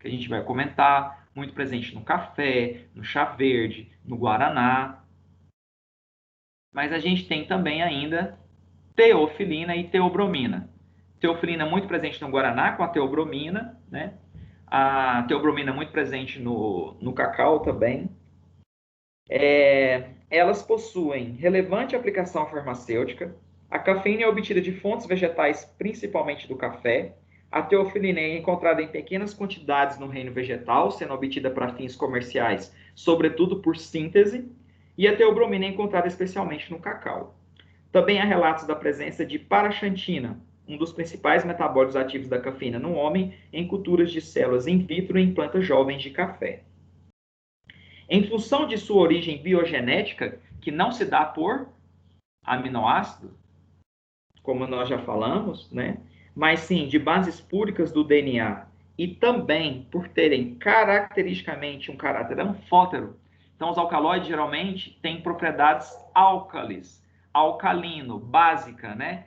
que a gente vai comentar, muito presente no café, no chá verde, no guaraná. Mas a gente tem também ainda teofilina e teobromina. Teofilina muito presente no guaraná com a teobromina, né? A teobromina muito presente no cacau também. Elas possuem relevante aplicação farmacêutica. A cafeína é obtida de fontes vegetais, principalmente do café. A teofilina é encontrada em pequenas quantidades no reino vegetal, sendo obtida para fins comerciais, sobretudo por síntese. E a teobromina é encontrada especialmente no cacau. Também há relatos da presença de paraxantina, um dos principais metabólitos ativos da cafeína no homem, em culturas de células in vitro em plantas jovens de café. Em função de sua origem biogenética, que não se dá por aminoácido, como nós já falamos, né? Mas sim de bases púricas do DNA, e também por terem caracteristicamente um caráter anfótero. Então, os alcaloides geralmente têm propriedades álcalis, alcalino, básica, né?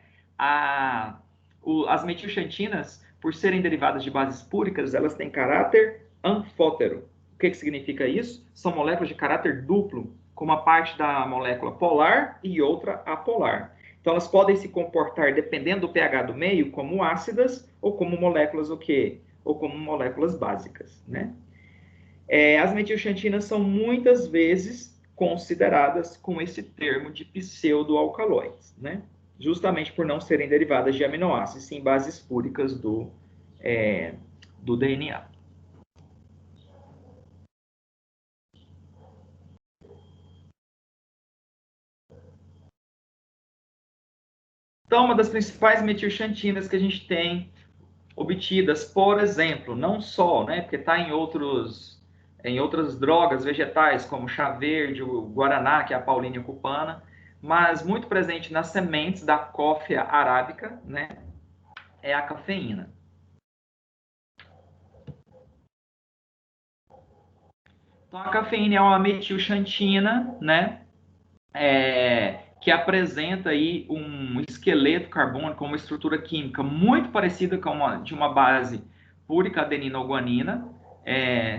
As metilxantinas, por serem derivadas de bases púricas, elas têm caráter anfótero. O que significa isso? São moléculas de caráter duplo, com uma parte da molécula polar e outra apolar. Então, elas podem se comportar, dependendo do pH do meio, como ácidas ou como moléculas o quê? Ou como moléculas básicas, né? As metilxantinas são muitas vezes consideradas com esse termo de pseudoalcaloides, né? Justamente por não serem derivadas de aminoácidos, sim bases púricas do DNA. Então, uma das principais metilxantinas que a gente tem obtidas, por exemplo, não só, né, porque está em outras drogas vegetais, como o chá verde, o guaraná, que é a paulínia cupana, mas muito presente nas sementes da cófea arábica, né, é a cafeína. Então, a cafeína é uma metilxantina, né, que apresenta aí um esqueleto carbônico, uma estrutura química muito parecida com de uma base púrica adenina ou guanina.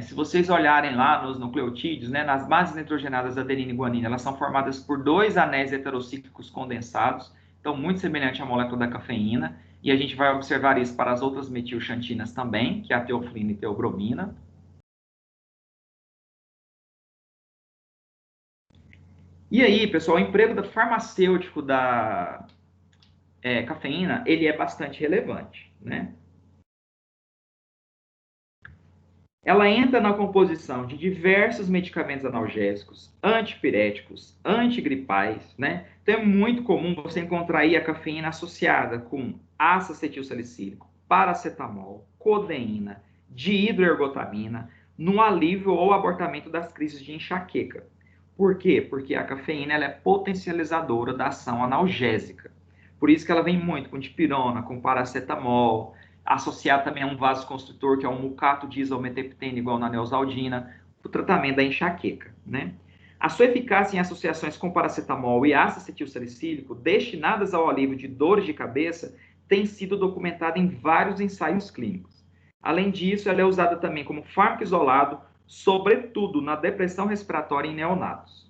Se vocês olharem lá nos nucleotídeos, né, nas bases nitrogenadas adenina e guanina, elas são formadas por dois anéis heterocíclicos condensados, então muito semelhante à molécula da cafeína, e a gente vai observar isso para as outras metilxantinas também, que é a teofilina e teobromina. E aí, pessoal, o emprego farmacêutico da cafeína, ele é bastante relevante, né? Ela entra na composição de diversos medicamentos analgésicos, antipiréticos, antigripais, né? Então é muito comum você encontrar aí a cafeína associada com ácido acetilsalicílico, paracetamol, codeína, dihidroergotamina, no alívio ou abortamento das crises de enxaqueca. Por quê? Porque a cafeína ela é potencializadora da ação analgésica. Por isso que ela vem muito com dipirona, com paracetamol, associado também a um vasoconstritor, que é um mucato de isometeptena igual na neosaldina, o tratamento da enxaqueca, né? A sua eficácia em associações com paracetamol e ácido acetilsalicílico destinadas ao alívio de dores de cabeça tem sido documentada em vários ensaios clínicos. Além disso, ela é usada também como fármaco isolado, sobretudo na depressão respiratória em neonatos.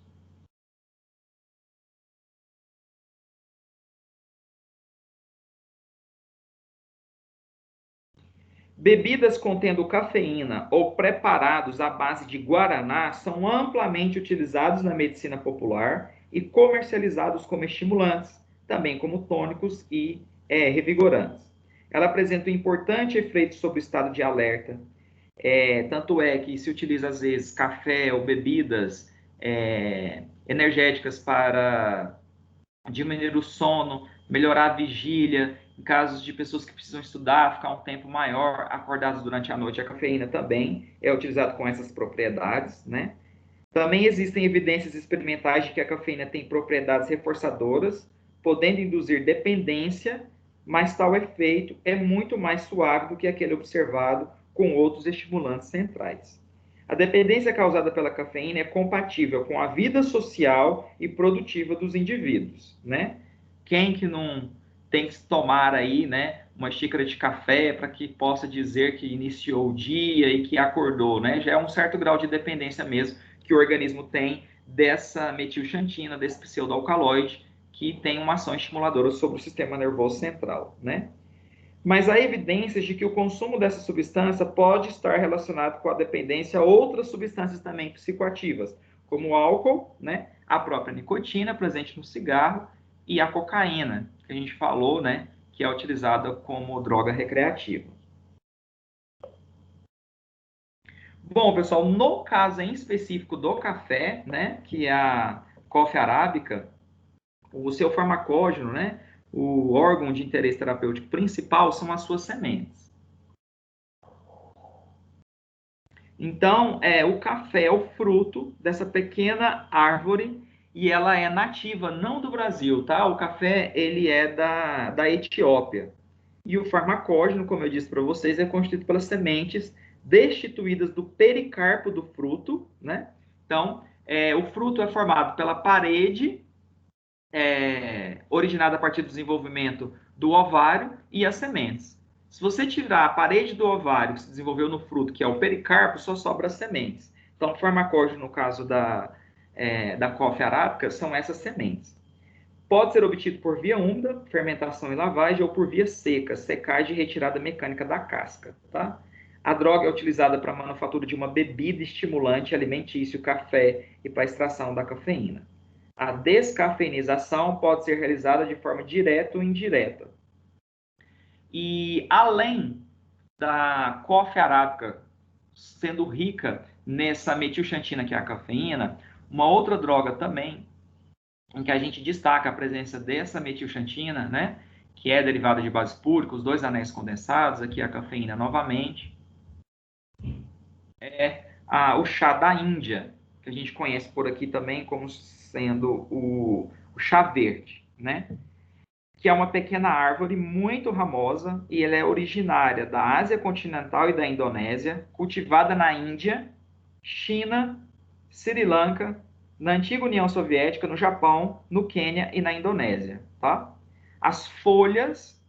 Bebidas contendo cafeína ou preparados à base de guaraná são amplamente utilizados na medicina popular e comercializados como estimulantes, também como tônicos e revigorantes. Ela apresenta um importante efeito sobre o estado de alerta, tanto é que se utiliza às vezes café ou bebidas energéticas para diminuir o sono, melhorar a vigília, em casos de pessoas que precisam estudar, ficar um tempo maior acordados durante a noite. A cafeína também é utilizada com essas propriedades, né? Também existem evidências experimentais de que a cafeína tem propriedades reforçadoras, podendo induzir dependência, mas tal efeito é muito mais suave do que aquele observado com outros estimulantes centrais. A dependência causada pela cafeína é compatível com a vida social e produtiva dos indivíduos, né? Quem que não tem que tomar aí, né, uma xícara de café para que possa dizer que iniciou o dia e que acordou, né? Já é um certo grau de dependência mesmo que o organismo tem dessa metilxantina, desse pseudoalcaloide, que tem uma ação estimuladora sobre o sistema nervoso central, né? Mas há evidências de que o consumo dessa substância pode estar relacionado com a dependência a outras substâncias também psicoativas, como o álcool, né? A própria nicotina presente no cigarro e a cocaína, que a gente falou, né? Que é utilizada como droga recreativa. Bom, pessoal, no caso em específico do café, né? Que é a coffea arábica, o seu farmacógeno, né? O órgão de interesse terapêutico principal são as suas sementes. Então, o café é o fruto dessa pequena árvore e ela é nativa, não do Brasil, tá? O café, ele é da Etiópia. E o farmacógeno, como eu disse para vocês, é constituído pelas sementes destituídas do pericarpo do fruto, né? Então, o fruto é formado pela parede, originada a partir do desenvolvimento do ovário e as sementes. Se você tirar a parede do ovário que se desenvolveu no fruto, que é o pericarpo, só sobra as sementes. Então, o farmacógeno, no caso da coffea arábica, são essas sementes. Pode ser obtido por via úmida, fermentação e lavagem, ou por via seca, secagem e retirada mecânica da casca. Tá? A droga é utilizada para a manufatura de uma bebida estimulante alimentício, café, e para a extração da cafeína. A descafeinização pode ser realizada de forma direta ou indireta. E além da coffea arábica sendo rica nessa metilxantina, que é a cafeína, uma outra droga também em que a gente destaca a presença dessa metilxantina, né, que é derivada de base púrica, os dois anéis condensados, aqui a cafeína novamente, o chá da Índia, que a gente conhece por aqui também como sendo o chá verde, né? Que é uma pequena árvore muito ramosa e ela é originária da Ásia continental e da Indonésia, cultivada na Índia, China, Sri Lanka, na antiga União Soviética, no Japão, no Quênia e na Indonésia, tá? As folhas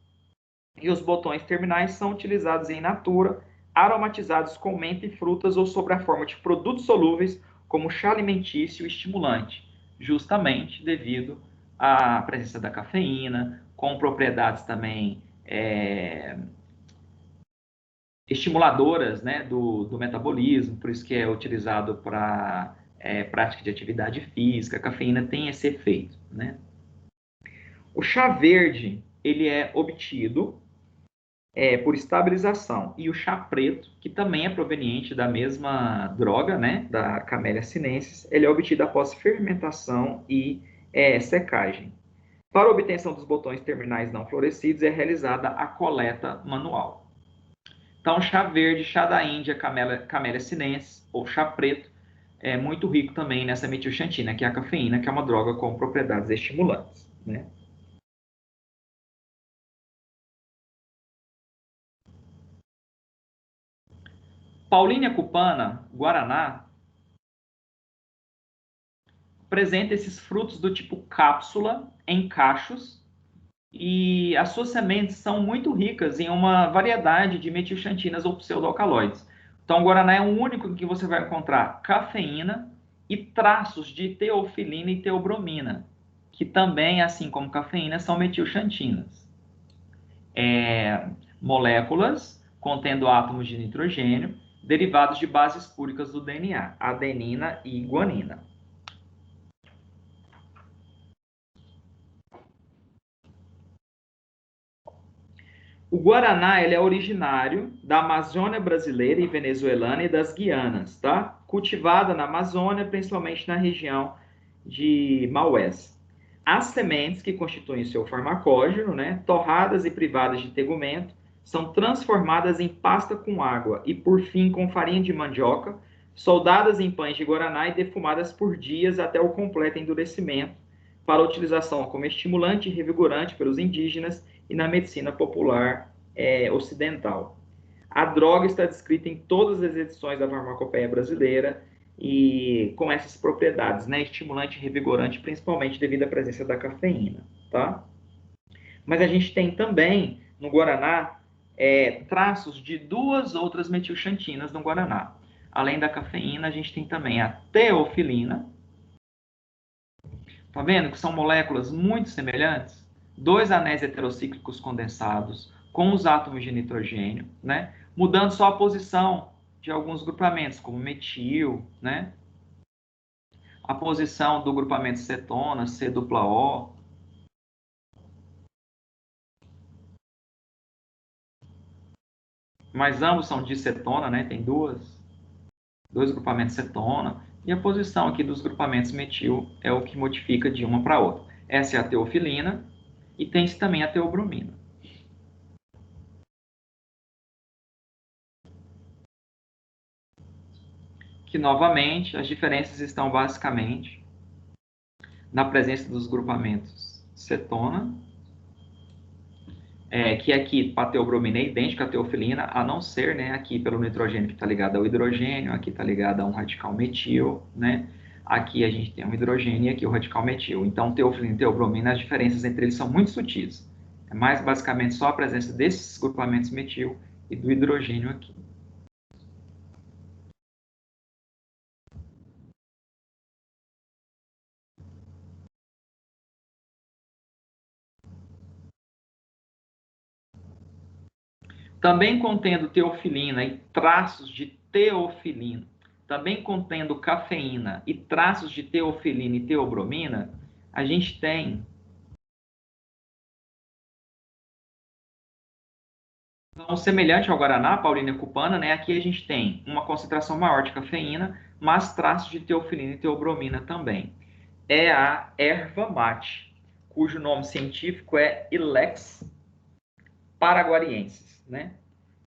e os botões terminais são utilizados em natura, aromatizados com menta e frutas ou sob a forma de produtos solúveis, como chá alimentício e estimulante, justamente devido à presença da cafeína, com propriedades também estimuladoras, né, do metabolismo, por isso que é utilizado para prática de atividade física. A cafeína tem esse efeito, né? O chá verde, ele é obtido por estabilização. E o chá preto, que também é proveniente da mesma droga, né, da Camellia sinensis, ele é obtido após fermentação e secagem. Para a obtenção dos botões terminais não florescidos, é realizada a coleta manual. Então, chá verde, chá da Índia, Camellia sinensis, ou chá preto, é muito rico também nessa metilxantina, que é a cafeína, que é uma droga com propriedades estimulantes, né? Paulínia cupana, guaraná, apresenta esses frutos do tipo cápsula em cachos e as suas sementes são muito ricas em uma variedade de metilxantinas ou pseudoalcaloides. Então, o guaraná é o único em que você vai encontrar cafeína e traços de teofilina e teobromina, que também, assim como cafeína, são metilxantinas. Moléculas contendo átomos de nitrogênio derivados de bases púricas do DNA, adenina e guanina. O Guaraná ele é originário da Amazônia brasileira e venezuelana e das Guianas, tá? Cultivada na Amazônia, principalmente na região de Maués. As sementes, que constituem o seu farmacógeno, né, torradas e privadas de tegumento, são transformadas em pasta com água e, por fim, com farinha de mandioca, soldadas em pães de guaraná e defumadas por dias até o completo endurecimento, para utilização como estimulante e revigorante pelos indígenas e na medicina popular ocidental. A droga está descrita em todas as edições da farmacopeia brasileira e com essas propriedades, né? Estimulante e revigorante, principalmente devido à presença da cafeína, tá? Mas a gente tem também no Guaraná traços de duas outras metilxantinas no Guaraná. Além da cafeína, a gente tem também a teofilina. Tá vendo que são moléculas muito semelhantes? Dois anéis heterocíclicos condensados com os átomos de nitrogênio, né? Mudando só a posição de alguns grupamentos, como metil, né? A posição do grupamento cetona, C-O. Mas ambos são de cetona, né? Tem dois grupamentos cetona. E a posição aqui dos grupamentos metil é o que modifica de uma para outra. Essa é a teofilina e tem-se também a teobromina. Que, novamente, as diferenças estão basicamente na presença dos grupamentos cetona, que aqui para a teobromina é idêntica à teofilina, a não ser, né, aqui pelo nitrogênio que está ligado ao hidrogênio, aqui está ligado a um radical metil, né? Aqui a gente tem um hidrogênio e aqui o radical metil. Então, teofilina e teobromina, as diferenças entre eles são muito sutis. É mais basicamente só a presença desses grupamentos metil e do hidrogênio aqui. Também contendo teofilina e traços de teofilina, também contendo cafeína e traços de teofilina e teobromina, a gente tem então, semelhante ao Guaraná, Paulínia cupana, né? Aqui a gente tem uma concentração maior de cafeína, mas traços de teofilina e teobromina também. É a erva mate, cujo nome científico é Ilex paraguariensis, né?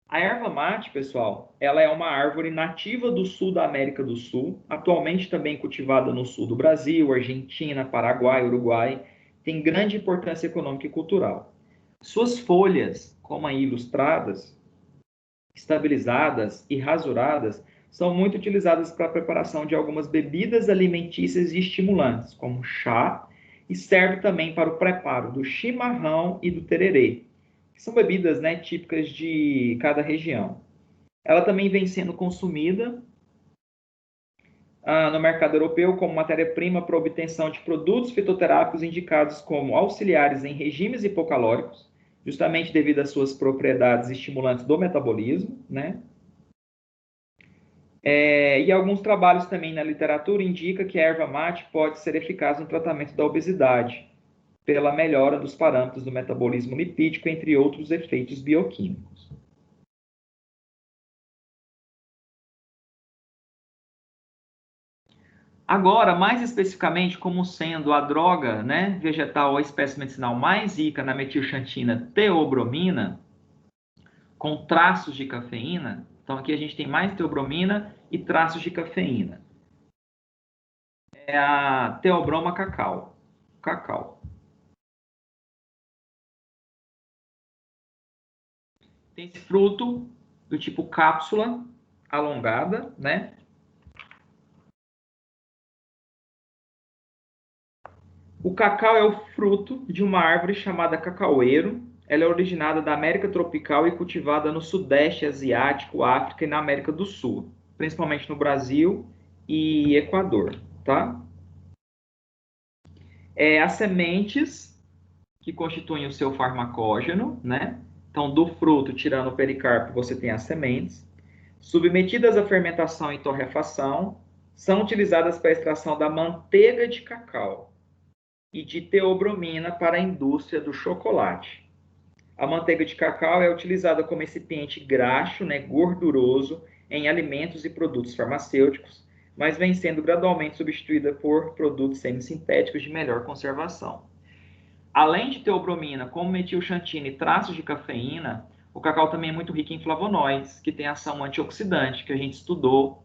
A erva mate, pessoal, ela é uma árvore nativa do sul da América do Sul, atualmente também cultivada no sul do Brasil, Argentina, Paraguai, Uruguai, tem grande importância econômica e cultural. Suas folhas, como aí ilustradas, estabilizadas e rasuradas, são muito utilizadas para a preparação de algumas bebidas alimentícias e estimulantes, como chá, e serve também para o preparo do chimarrão e do tererê, que são bebidas, né, típicas de cada região. Ela também vem sendo consumida no mercado europeu como matéria-prima para obtenção de produtos fitoterápicos indicados como auxiliares em regimes hipocalóricos, justamente devido às suas propriedades estimulantes do metabolismo, né? E alguns trabalhos também na literatura indicam que a erva mate pode ser eficaz no tratamento da obesidade, pela melhora dos parâmetros do metabolismo lipídico, entre outros efeitos bioquímicos. Agora, mais especificamente, como sendo a droga, né, vegetal ou a espécie medicinal mais rica na metilxantina teobromina, com traços de cafeína, então aqui a gente tem mais teobromina e traços de cafeína. É a Theobroma cacau. Cacau. Tem esse fruto do tipo cápsula alongada, né? O cacau é o fruto de uma árvore chamada cacaueiro. Ela é originada da América tropical e cultivada no Sudeste Asiático, África e na América do Sul, principalmente no Brasil e Equador, tá? As sementes que constituem o seu farmacógeno, né? Então, do fruto, tirando o pericarpo, você tem as sementes. Submetidas à fermentação e torrefação, são utilizadas para a extração da manteiga de cacau e de teobromina para a indústria do chocolate. A manteiga de cacau é utilizada como recipiente graxo, né, gorduroso, em alimentos e produtos farmacêuticos, mas vem sendo gradualmente substituída por produtos semissintéticos de melhor conservação. Além de teobromina, como metilxantina e traços de cafeína, o cacau também é muito rico em flavonoides, que tem ação antioxidante, que a gente estudou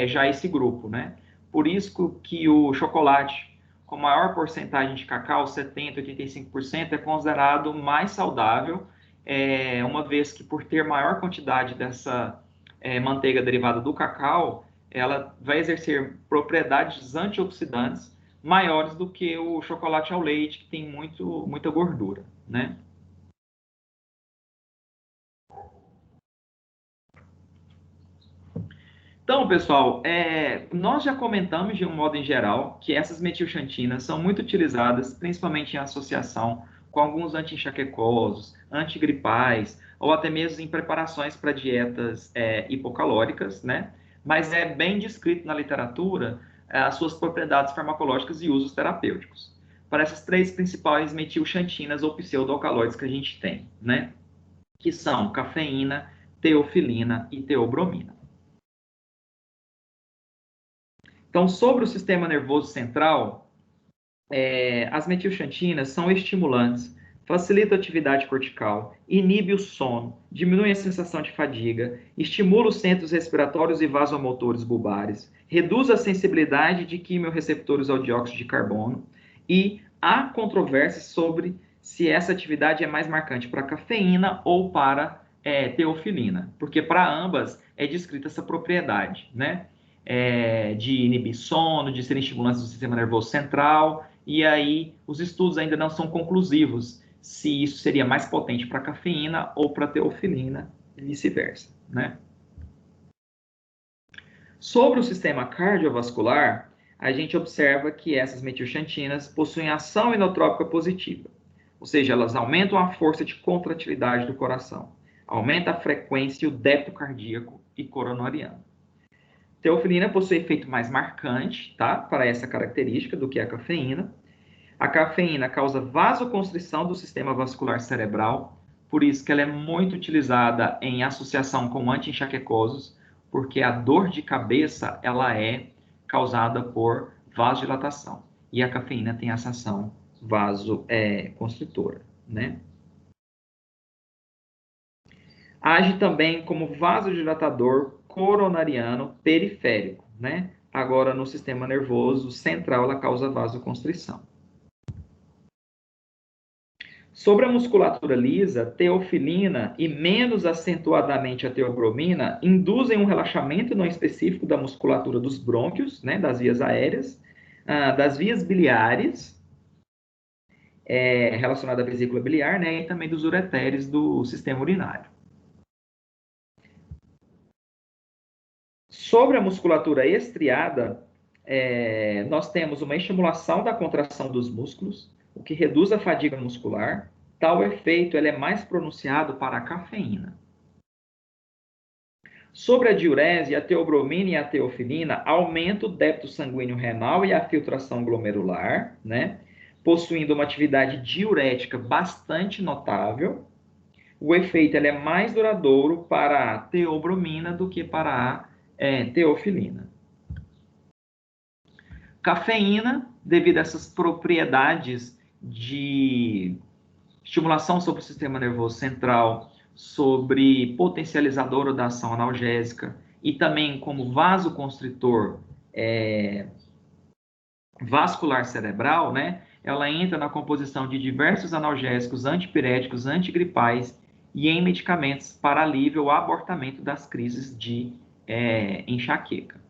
já esse grupo, né? Por isso que o chocolate com maior porcentagem de cacau, 70%, 85%, é considerado mais saudável, uma vez que por ter maior quantidade dessa manteiga derivada do cacau, ela vai exercer propriedades antioxidantes maiores do que o chocolate ao leite, que tem muita gordura, né? Então, pessoal, nós já comentamos de um modo em geral que essas metilxantinas são muito utilizadas, principalmente em associação com alguns anti-enxaquecosos, antigripais, ou até mesmo em preparações para dietas hipocalóricas, né? Mas é bem descrito na literatura as suas propriedades farmacológicas e usos terapêuticos. Para essas três principais metilxantinas ou pseudoalcaloides que a gente tem, né? Que são cafeína, teofilina e teobromina. Então, sobre o sistema nervoso central, as metilxantinas são estimulantes, facilitam a atividade cortical, inibe o sono, diminui a sensação de fadiga, estimula os centros respiratórios e vasomotores bulbares, reduz a sensibilidade de quimiorreceptores ao dióxido de carbono e há controvérsias sobre se essa atividade é mais marcante para cafeína ou para teofilina, porque para ambas é descrita essa propriedade, né? De inibir sono, de serem estimulantes do sistema nervoso central, e aí os estudos ainda não são conclusivos se isso seria mais potente para cafeína ou para teofilina e vice-versa, né? Sobre o sistema cardiovascular, a gente observa que essas metilxantinas possuem ação inotrópica positiva, ou seja, elas aumentam a força de contratividade do coração, aumenta a frequência e o débito cardíaco e coronariano. Teofilina possui efeito mais marcante, tá? Para essa característica do que a cafeína. A cafeína causa vasoconstrição do sistema vascular cerebral, por isso que ela é muito utilizada em associação com anti-enxaquecosos, porque a dor de cabeça ela é causada por vasodilatação. E a cafeína tem essa ação vasoconstritora, né? Age também como vasodilatador coronariano periférico, né? Agora, no sistema nervoso central, ela causa vasoconstrição. Sobre a musculatura lisa, teofilina e menos acentuadamente a teobromina induzem um relaxamento não específico da musculatura dos brônquios, né, das vias aéreas, das vias biliares, relacionada à vesícula biliar, né, e também dos ureteres do sistema urinário. Sobre a musculatura estriada, nós temos uma estimulação da contração dos músculos, o que reduz a fadiga muscular. Tal efeito ele é mais pronunciado para a cafeína. Sobre a diurese, a teobromina e a teofilina aumentam o débito sanguíneo renal e a filtração glomerular, né? Possuindo uma atividade diurética bastante notável. O efeito ele é mais duradouro para a teobromina do que para a teofilina. Cafeína, devido a essas propriedades de estimulação sobre o sistema nervoso central, sobre potencializador da ação analgésica e também como vasoconstritor vascular cerebral, né? Ela entra na composição de diversos analgésicos, antipiréticos, antigripais e em medicamentos para alívio ou abortamento das crises de enxaqueca.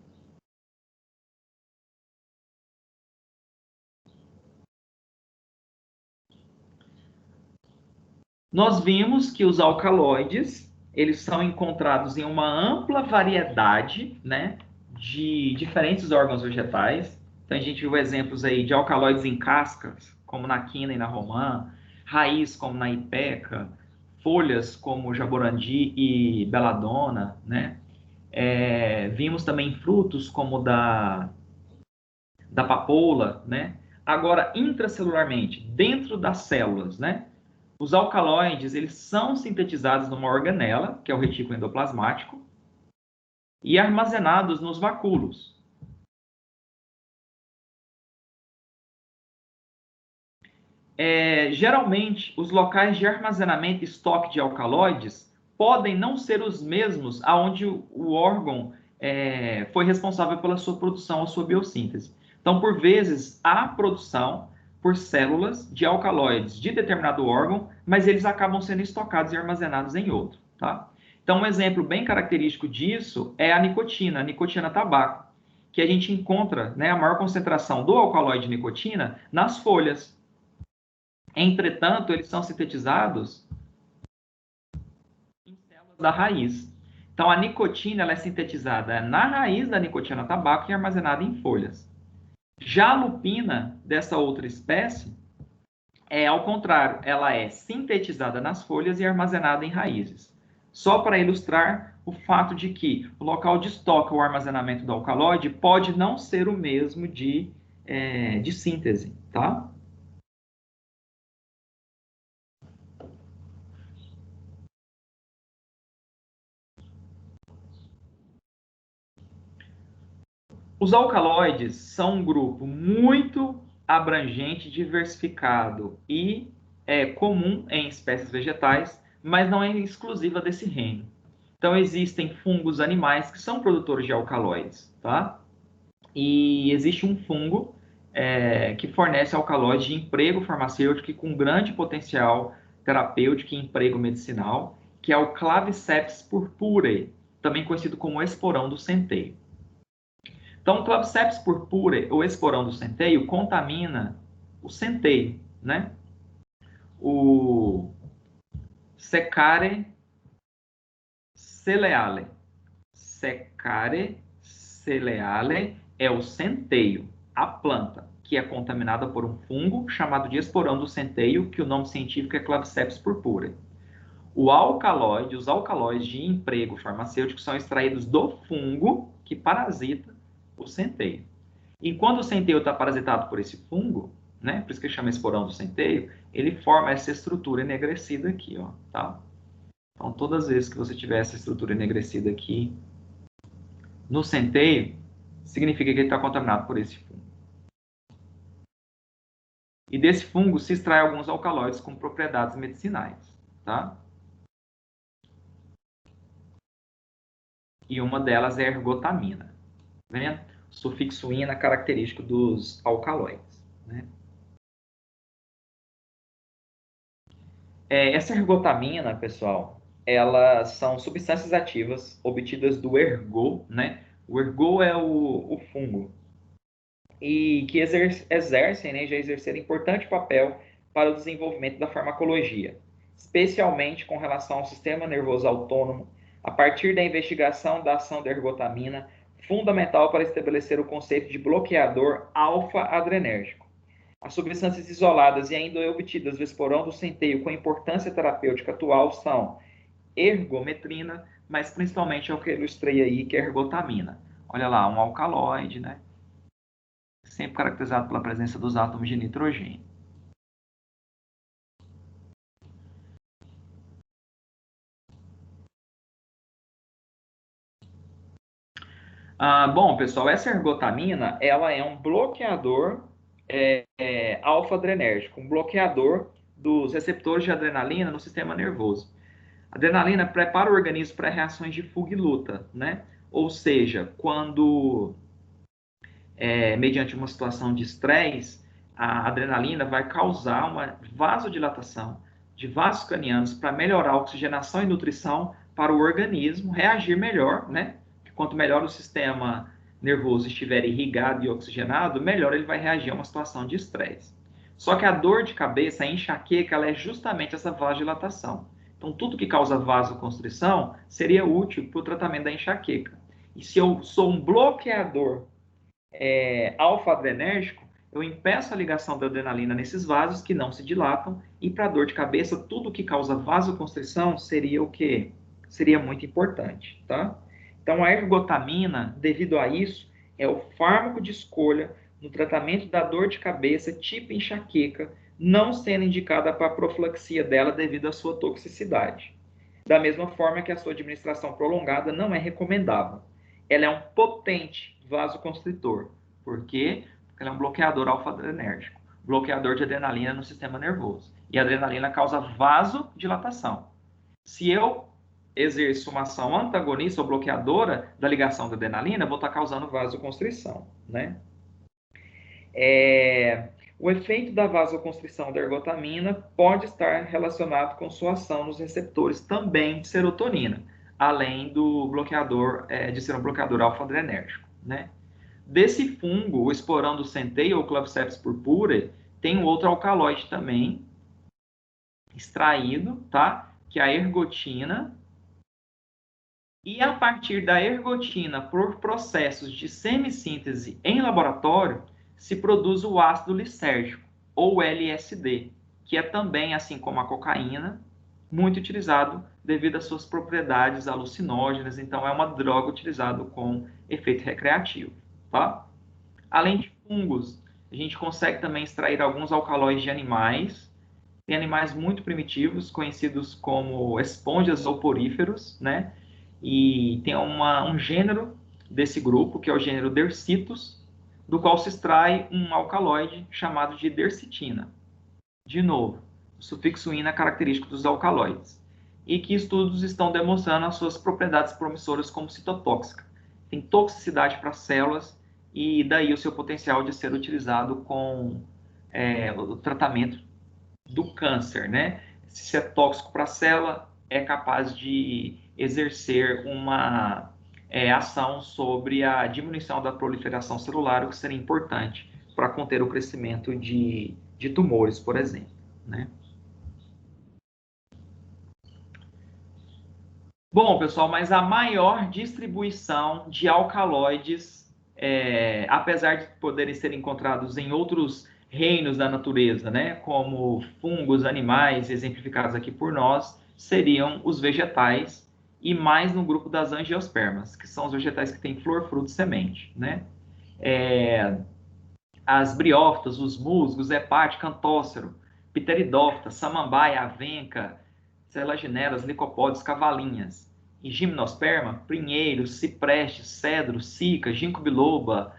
Nós vimos que os alcaloides, eles são encontrados em uma ampla variedade, né, de diferentes órgãos vegetais. Então, a gente viu exemplos aí de alcaloides em cascas, como na quina e na romã, raiz, como na ipeca, folhas, como jaborandi e beladona, né? Vimos também frutos, como da papoula, né? Agora, intracelularmente, dentro das células, né? Os alcaloides, eles são sintetizados numa organela, que é o retículo endoplasmático, e armazenados nos vacúolos. Geralmente, os locais de armazenamento e estoque de alcaloides podem não ser os mesmos aonde o órgão foi responsável pela sua produção ou sua biossíntese. Então, por vezes, há produção por células de alcaloides de determinado órgão, mas eles acabam sendo estocados e armazenados em outro, tá? Então, um exemplo bem característico disso é a nicotina tabaco, que a gente encontra, né, a maior concentração do alcaloide de nicotina nas folhas. Entretanto, eles são sintetizados em células da raiz. Então, a nicotina ela é sintetizada na raiz da nicotina tabaco e armazenada em folhas. Já a lupina dessa outra espécie ao contrário, ela é sintetizada nas folhas e armazenada em raízes. Só para ilustrar o fato de que o local de estoque ou armazenamento do alcaloide pode não ser o mesmo de síntese, tá? Os alcaloides são um grupo muito abrangente, diversificado e comum em espécies vegetais, mas não é exclusiva desse reino. Então, existem fungos animais que são produtores de alcaloides, tá? E existe um fungo que fornece alcaloides de emprego farmacêutico e com grande potencial terapêutico e emprego medicinal, que é o Claviceps purpureae, também conhecido como esporão do centeio. Então, o Claviceps purpureae, ou esporão do centeio, contamina o centeio, né? O Secare cereale. Secare cereale é o centeio, a planta, que é contaminada por um fungo chamado de esporão do centeio, que o nome científico é Claviceps purpureae. Os alcaloides de emprego farmacêutico são extraídos do fungo que parasita o centeio. E quando o centeio está parasitado por esse fungo, né, por isso que chama esporão do centeio, ele forma essa estrutura enegrecida aqui, ó, tá? Então, todas as vezes que você tiver essa estrutura enegrecida aqui no centeio, significa que ele está contaminado por esse fungo. E desse fungo se extrai alguns alcaloides com propriedades medicinais, tá? E uma delas é a ergotamina, tá vendo? Sufixo ina característico dos alcaloides, né? Essa ergotamina, pessoal, elas são substâncias ativas obtidas do ergot, né? O ergot é o fungo, e que exercem, né, já exerceram importante papel para o desenvolvimento da farmacologia, especialmente com relação ao sistema nervoso autônomo, a partir da investigação da ação da ergotamina, fundamental para estabelecer o conceito de bloqueador alfa-adrenérgico. As substâncias isoladas e ainda obtidas do esporão do centeio com importância terapêutica atual são ergometrina, mas principalmente é o que eu ilustrei aí, que é a ergotamina. Olha lá, um alcaloide, né? Sempre caracterizado pela presença dos átomos de nitrogênio. Bom, pessoal, essa ergotamina, ela é um bloqueador alfa-adrenérgico, um bloqueador dos receptores de adrenalina no sistema nervoso. A adrenalina prepara o organismo para reações de fuga e luta, né? Ou seja, quando, mediante uma situação de estresse, a adrenalina vai causar uma vasodilatação de vasos cranianos para melhorar a oxigenação e nutrição para o organismo reagir melhor, né? Quanto melhor o sistema nervoso estiver irrigado e oxigenado, melhor ele vai reagir a uma situação de estresse. Só que a dor de cabeça, a enxaqueca, ela é justamente essa vasodilatação. Então, tudo que causa vasoconstrição seria útil para o tratamento da enxaqueca. E se eu sou um bloqueador alfa-adrenérgico, eu impeço a ligação da adrenalina nesses vasos que não se dilatam, e para dor de cabeça, tudo que causa vasoconstrição seria o quê? Seria muito importante, tá? Então, a ergotamina, devido a isso, é o fármaco de escolha no tratamento da dor de cabeça tipo enxaqueca, não sendo indicada para a profilaxia dela devido à sua toxicidade. Da mesma forma que a sua administração prolongada não é recomendável. Ela é um potente vasoconstritor. Por quê? Porque ela é um bloqueador alfa-adrenérgico. bloqueador de adrenalina no sistema nervoso. E a adrenalina causa vasodilatação. Se eu exerço uma ação antagonista ou bloqueadora da ligação da adrenalina, eu vou estar causando vasoconstrição, né? O efeito da vasoconstrição da ergotamina pode estar relacionado com sua ação nos receptores também de serotonina, além do bloqueador, de ser um bloqueador alfa-adrenérgico, né? Desse fungo, o esporão do centeio ou Claviceps purpurea, tem um outro alcaloide também extraído, tá? Que é a ergotina. E a partir da ergotina, por processos de semissíntese em laboratório, se produz o ácido lisérgico, ou LSD, que é também, assim como a cocaína, muito utilizado devido às suas propriedades alucinógenas. Então, é uma droga utilizada com efeito recreativo, tá? Além de fungos, a gente consegue também extrair alguns alcaloides de animais. Tem animais muito primitivos, conhecidos como esponjas ou poríferos, né? E tem um gênero desse grupo, que é o gênero Dercitus, do qual se extrai um alcaloide chamado de dercitina. De novo, o sufixo ina é característico dos alcaloides. E que estudos estão demonstrando as suas propriedades promissoras como citotóxica. Tem toxicidade para células e daí o seu potencial de ser utilizado com o tratamento do câncer, né? Se é tóxico para a célula, é capaz de exercer uma ação sobre a diminuição da proliferação celular, o que seria importante para conter o crescimento de tumores, por exemplo, né? Bom, pessoal, mas a maior distribuição de alcaloides, apesar de poderem ser encontrados em outros reinos da natureza, né, como fungos, animais, exemplificados aqui por nós, seriam os vegetais e mais no grupo das angiospermas, que são os vegetais que têm flor, fruto e semente, né? As briófitas, os musgos, hepática, cantócero, pteridófita, samambaia, avenca, selaginelas, licopódios, cavalinhas. E gimnosperma, pinheiros, ciprestes, cedro, sica, ginkgo biloba,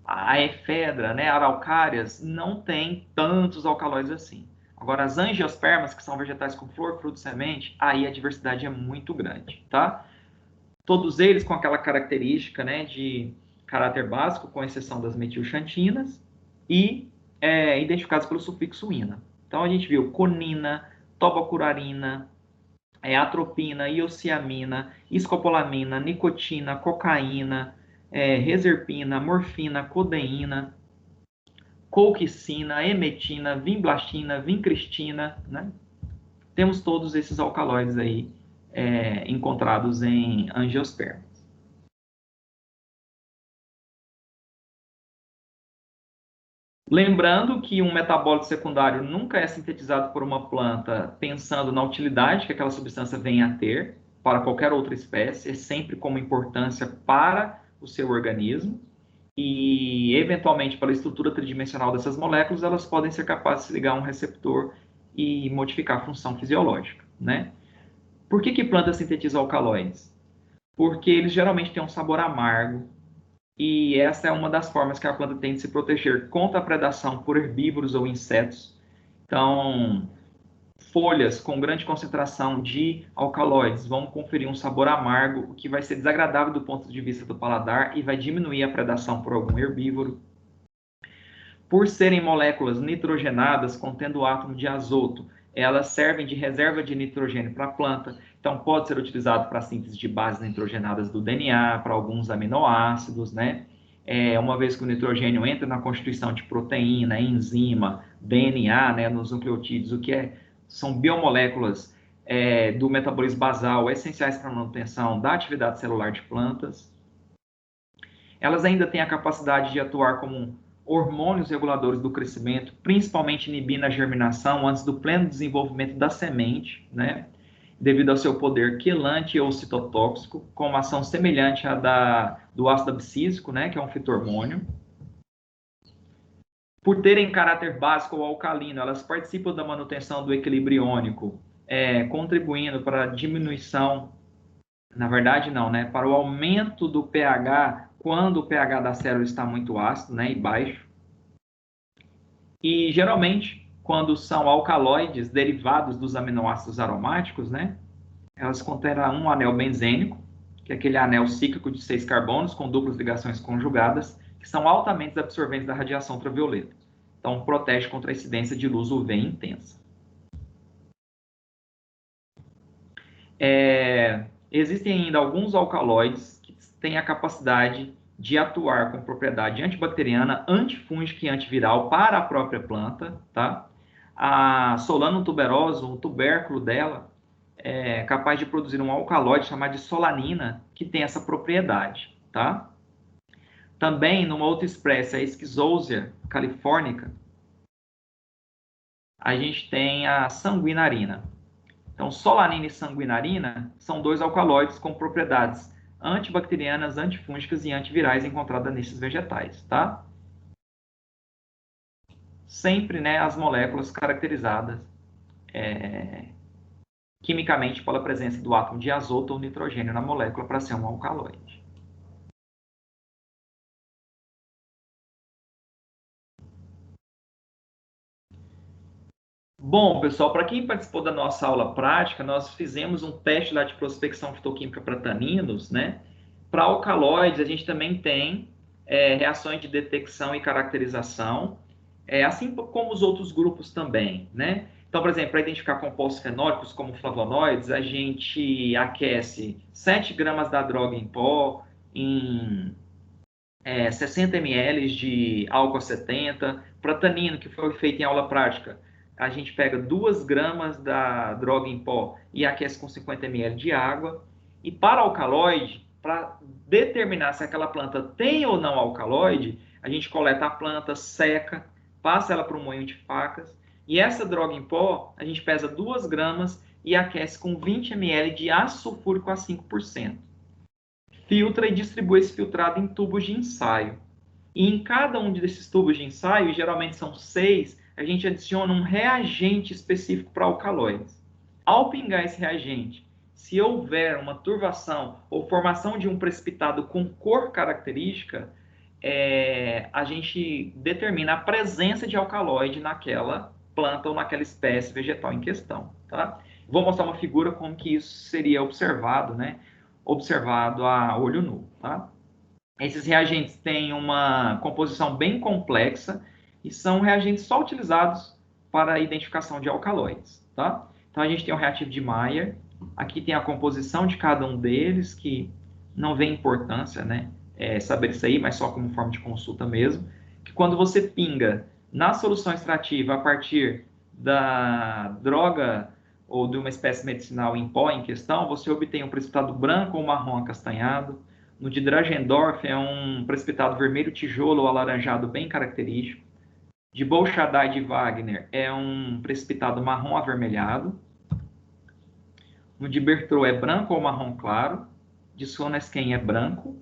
a efedra, né, araucárias, não tem tantos alcaloides assim. Agora, as angiospermas, que são vegetais com flor, fruto e semente, aí a diversidade é muito grande, tá? Todos eles com aquela característica, né, de caráter básico, com exceção das metilxantinas, e identificados pelo sufixo ina. Então, a gente viu conina, tobacurarina, atropina, iociamina, escopolamina, nicotina, cocaína, reserpina, morfina, codeína, colquicina, emetina, vinblastina, vincristina, né? Temos todos esses alcaloides aí encontrados em angiospermas. Lembrando que um metabólito secundário nunca é sintetizado por uma planta pensando na utilidade que aquela substância vem a ter para qualquer outra espécie, é sempre como importância para o seu organismo e, eventualmente, pela estrutura tridimensional dessas moléculas, elas podem ser capazes de se ligar a um receptor e modificar a função fisiológica, né? Por que plantas sintetizam alcaloides? Porque eles geralmente têm um sabor amargo, e essa é uma das formas que a planta tem de se proteger contra a predação por herbívoros ou insetos. Então, folhas com grande concentração de alcaloides vão conferir um sabor amargo, o que vai ser desagradável do ponto de vista do paladar e vai diminuir a predação por algum herbívoro. Por serem moléculas nitrogenadas contendo átomo de azoto, elas servem de reserva de nitrogênio para a planta, então pode ser utilizado para a síntese de bases nitrogenadas do DNA, para alguns aminoácidos, né? Uma vez que o nitrogênio entra na constituição de proteína, enzima, DNA, né, nos nucleotídeos, o que são biomoléculas do metabolismo basal essenciais para a manutenção da atividade celular de plantas. Elas ainda têm a capacidade de atuar como hormônios reguladores do crescimento, principalmente inibindo a germinação antes do pleno desenvolvimento da semente, né? Devido ao seu poder quelante ou citotóxico, com uma ação semelhante à do ácido abscísico, né? Que é um fitohormônio. Por terem caráter básico ou alcalino, elas participam da manutenção do equilíbrio iônico, contribuindo para a diminuição, na verdade não, né? Para o aumento do pH quando o pH da célula está muito ácido, né, e baixo. E geralmente, quando são alcaloides derivados dos aminoácidos aromáticos, né, elas contêm um anel benzênico, que é aquele anel cíclico de 6 carbonos com duplas ligações conjugadas, que são altamente absorventes da radiação ultravioleta. Então, protege contra a incidência de luz UV intensa. Existem ainda alguns alcaloides que têm a capacidade de atuar com propriedade antibacteriana, antifúngica e antiviral para a própria planta, tá? A Solanum tuberosa, o tubérculo dela, é capaz de produzir um alcaloide chamado de solanina, que tem essa propriedade, tá? Também, numa outra espécie, a Schizosea californica, a gente tem a sanguinarina. Então, solanina e sanguinarina são dois alcaloides com propriedades antibacterianas, antifúngicas e antivirais encontradas nesses vegetais, tá? Sempre, né, as moléculas caracterizadas quimicamente pela presença do átomo de azoto ou nitrogênio na molécula para ser um alcaloide. Bom, pessoal, para quem participou da nossa aula prática, nós fizemos um teste lá de prospecção fitoquímica para taninos, né? Para alcaloides, a gente também tem reações de detecção e caracterização, assim como os outros grupos também, né? Então, por exemplo, para identificar compostos fenólicos como flavonoides, a gente aquece 7 gramas da droga em pó em 60 ml de álcool 70. Para tanino, que foi feito em aula prática, a gente pega 2 gramas da droga em pó e aquece com 50 ml de água. E para alcaloide, para determinar se aquela planta tem ou não alcaloide, a gente coleta a planta, seca, passa ela para um moinho de facas. E essa droga em pó, a gente pesa 2 gramas e aquece com 20 ml de ácido sulfúrico a 5%. Filtra e distribui esse filtrado em tubos de ensaio. E em cada um desses tubos de ensaio, geralmente são 6, a gente adiciona um reagente específico para alcaloides. Ao pingar esse reagente, se houver uma turvação ou formação de um precipitado com cor característica, a gente determina a presença de alcaloide naquela planta ou naquela espécie vegetal em questão. Tá? Vou mostrar uma figura como que isso seria observado, né? Observado a olho nu. Tá? Esses reagentes têm uma composição bem complexa e são reagentes só utilizados para a identificação de alcaloides. Tá? Então, a gente tem o reativo de Mayer. Aqui tem a composição de cada um deles, que não vem importância, né? Saber isso aí, mas só como forma de consulta mesmo. Que quando você pinga na solução extrativa a partir da droga ou de uma espécie medicinal em pó em questão, você obtém um precipitado branco ou marrom acastanhado. No de Dragendorf é um precipitado vermelho tijolo ou alaranjado bem característico. De Bolshadai de Wagner é um precipitado marrom avermelhado. No de Bertrand é branco ou marrom claro. De Sonesken é branco.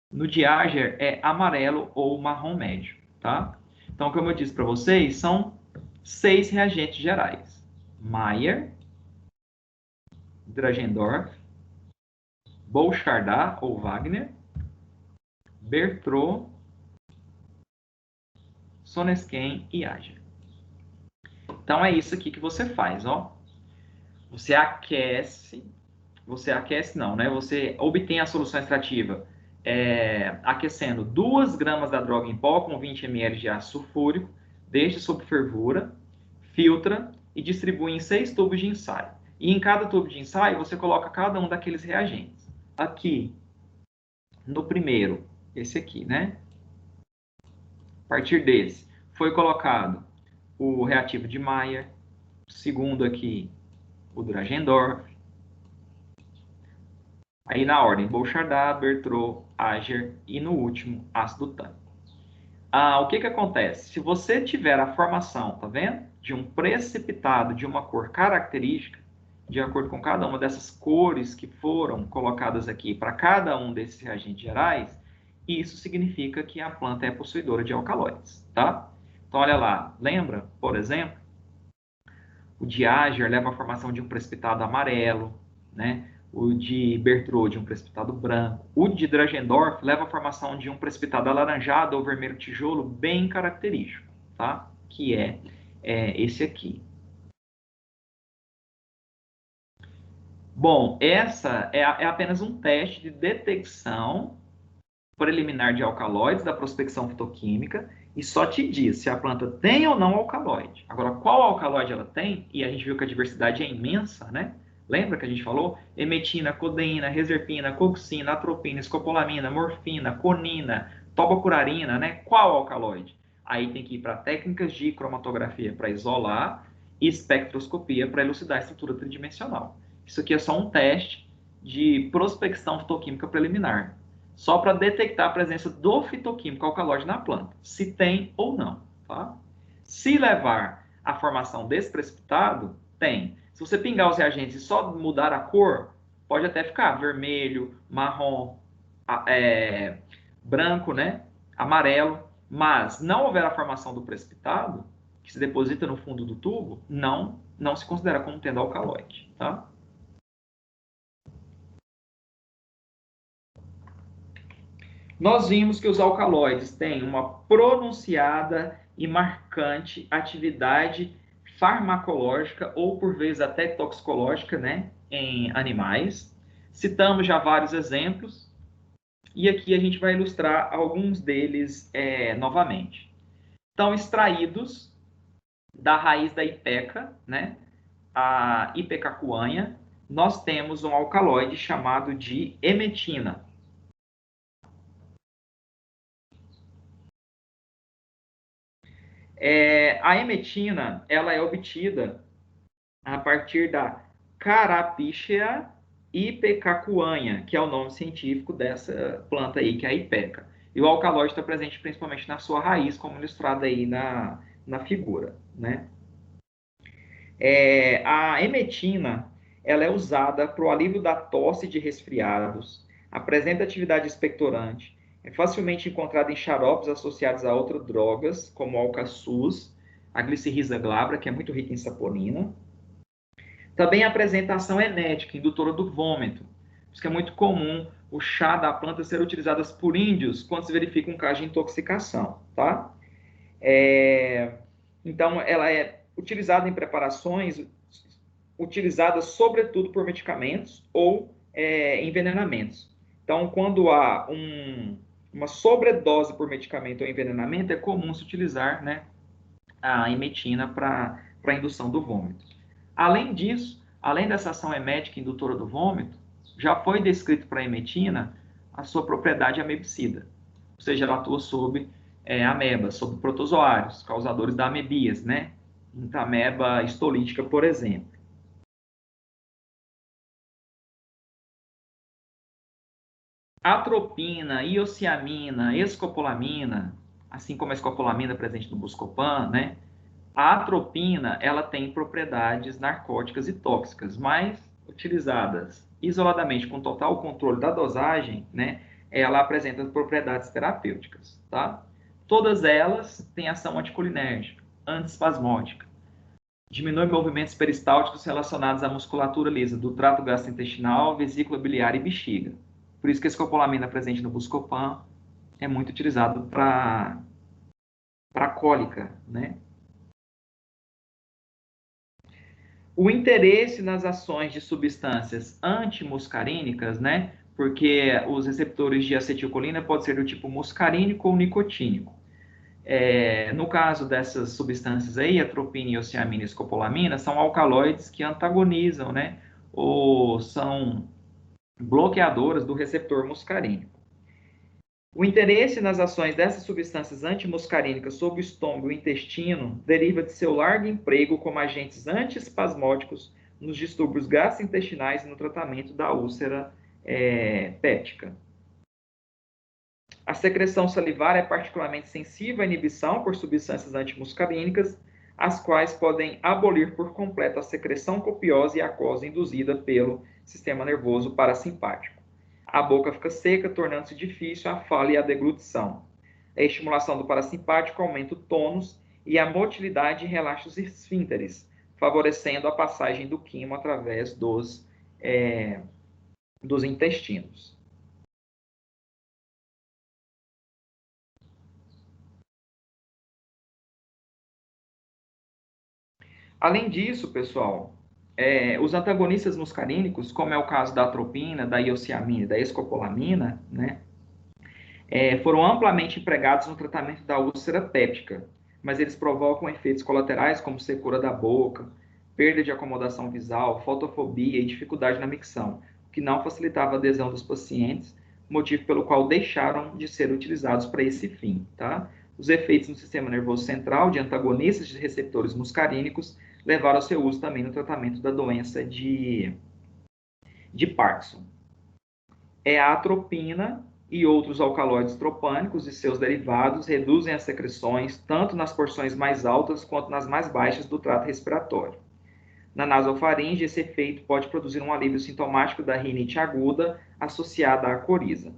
No de Ager é amarelo ou marrom médio, tá? Então, como eu disse para vocês, são 6 reagentes gerais. Mayer, Dragendorf, Bolshardar ou Wagner, Bertrand, Sonesken e Ager. Então é isso aqui que você faz, ó. Você aquece não, né? Você obtém a solução extrativa aquecendo 2 gramas da droga em pó com 20 ml de ácido sulfúrico, deixa sob fervura, filtra e distribui em 6 tubos de ensaio. E em cada tubo de ensaio você coloca cada um daqueles reagentes. Aqui, no primeiro, esse aqui, né? A partir desse, foi colocado o reativo de Mayer, segundo aqui, o Dragendorf. Aí na ordem, Bolshardar, Bertrand, Ager e no último, ácido tânico. O que acontece? Se você tiver a formação, tá vendo? De um precipitado de uma cor característica, de acordo com cada uma dessas cores que foram colocadas aqui para cada um desses reagentes gerais, isso significa que a planta é possuidora de alcaloides, tá? Então, olha lá, lembra, por exemplo, o de Ager leva à formação de um precipitado amarelo, né? O de Bertrand de um precipitado branco. O de Dragendorf leva à formação de um precipitado alaranjado ou vermelho tijolo bem característico, tá? que é esse aqui. Bom, essa é apenas um teste de detecção preliminar de alcaloides da prospecção fitoquímica e só te diz se a planta tem ou não alcaloide. Agora, qual alcaloide ela tem, e a gente viu que a diversidade é imensa, né? Lembra que a gente falou? Emetina, codeína, reserpina, coxina, atropina, escopolamina, morfina, conina, tobacurarina, né? Qual alcaloide? Aí tem que ir para técnicas de cromatografia para isolar e espectroscopia para elucidar a estrutura tridimensional. Isso aqui é só um teste de prospecção fitoquímica preliminar, só para detectar a presença do fitoquímico alcaloide na planta, se tem ou não. Tá? Se levar à formação desse precipitado, tem. Se você pingar os reagentes e só mudar a cor, pode até ficar vermelho, marrom, branco, né? Amarelo, mas não houver a formação do precipitado, que se deposita no fundo do tubo, não se considera como tendo alcaloide. Tá? Nós vimos que os alcaloides têm uma pronunciada e marcante atividade farmacológica ou por vezes até toxicológica, né, em animais. Citamos já vários exemplos e aqui a gente vai ilustrar alguns deles novamente. Estão extraídos da raiz da ipeca, né, a ipecacuanha, nós temos um alcaloide chamado de emetina. A emetina, ela é obtida a partir da Carapichea ipecacuanha, que é o nome científico dessa planta aí, que é a ipeca. E o alcaloide está presente principalmente na sua raiz, como ilustrado aí na figura, né? A emetina, ela é usada para o alívio da tosse de resfriados, apresenta atividade expectorante, é facilmente encontrada em xaropes associados a outras drogas, como o alcaçuz, a glicirrisa glabra, que é muito rica em saponina. Também a apresentação emética, indutora do vômito. Por isso que é muito comum o chá da planta ser utilizado por índios quando se verifica um caso de intoxicação, tá? Então, ela é utilizada em preparações utilizadas sobretudo por medicamentos ou envenenamentos. Então, quando há uma sobredose por medicamento ou envenenamento, é comum se utilizar, né, a emetina para a indução do vômito. Além disso, além dessa ação emética indutora do vômito, já foi descrito para a emetina a sua propriedade amebicida, ou seja, ela atua sobre amebas, sobre protozoários, causadores da amebíase, né? Então, ameba histolítica, por exemplo. Atropina, iociamina, escopolamina, assim como a escopolamina presente no Buscopan, né? A atropina, ela tem propriedades narcóticas e tóxicas, mas utilizadas isoladamente com total controle da dosagem, né, ela apresenta propriedades terapêuticas, tá? Todas elas têm ação anticolinérgica, antiespasmódica, diminui movimentos peristálticos relacionados à musculatura lisa do trato gastrointestinal, vesícula biliar e bexiga. Por isso que a escopolamina presente no Buscopan é muito utilizado para cólica, né? O interesse nas ações de substâncias antimuscarínicas, né? Porque os receptores de acetilcolina podem ser do tipo muscarínico ou nicotínico. No caso dessas substâncias aí, atropina, iociamina e escopolamina, são alcaloides que antagonizam, né? Ou são bloqueadoras do receptor muscarínico. O interesse nas ações dessas substâncias antimuscarínicas sobre o estômago e o intestino deriva de seu largo emprego como agentes antiespasmódicos nos distúrbios gastrointestinais e no tratamento da úlcera péptica. A secreção salivar é particularmente sensível à inibição por substâncias antimuscarínicas, as quais podem abolir por completo a secreção copiosa e aquosa induzida pelo sistema nervoso parasimpático. A boca fica seca, tornando-se difícil a fala e a deglutição. A estimulação do parasimpático aumenta o tônus e a motilidade e relaxa os esfínteres, favorecendo a passagem do quimo através dos intestinos. Além disso, pessoal, os antagonistas muscarínicos, como é o caso da atropina, da iociamina e da escopolamina, né, foram amplamente empregados no tratamento da úlcera péptica, mas eles provocam efeitos colaterais como secura da boca, perda de acomodação visual, fotofobia e dificuldade na micção, o que não facilitava a adesão dos pacientes, motivo pelo qual deixaram de ser utilizados para esse fim. Tá? Os efeitos no sistema nervoso central de antagonistas de receptores muscarínicos levaram ao seu uso também no tratamento da doença de Parkinson. A atropina e outros alcaloides tropânicos e seus derivados reduzem as secreções tanto nas porções mais altas quanto nas mais baixas do trato respiratório. Na nasofaringe, esse efeito pode produzir um alívio sintomático da rinite aguda associada à coriza.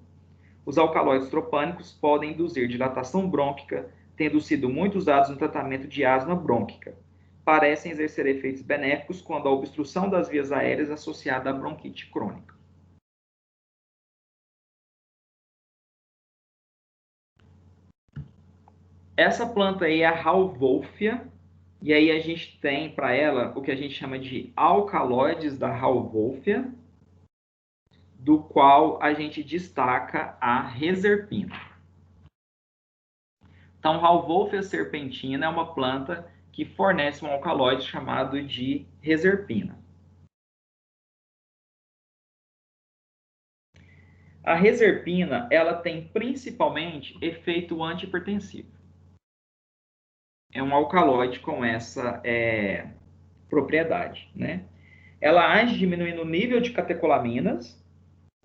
Os alcaloides tropânicos podem induzir dilatação brônquica, tendo sido muito usados no tratamento de asma brônquica. Parecem exercer efeitos benéficos quando a obstrução das vias aéreas é associada à bronquite crônica. Essa planta aí é a Rauwolfia, e aí a gente tem para ela o que a gente chama de alcaloides da Rauwolfia, do qual a gente destaca a reserpina. Então, Rauwolfia serpentina é uma planta que fornece um alcaloide chamado de reserpina. A reserpina, ela tem principalmente efeito antihipertensivo. É um alcaloide com essa propriedade, né? Ela age diminuindo o nível de catecolaminas,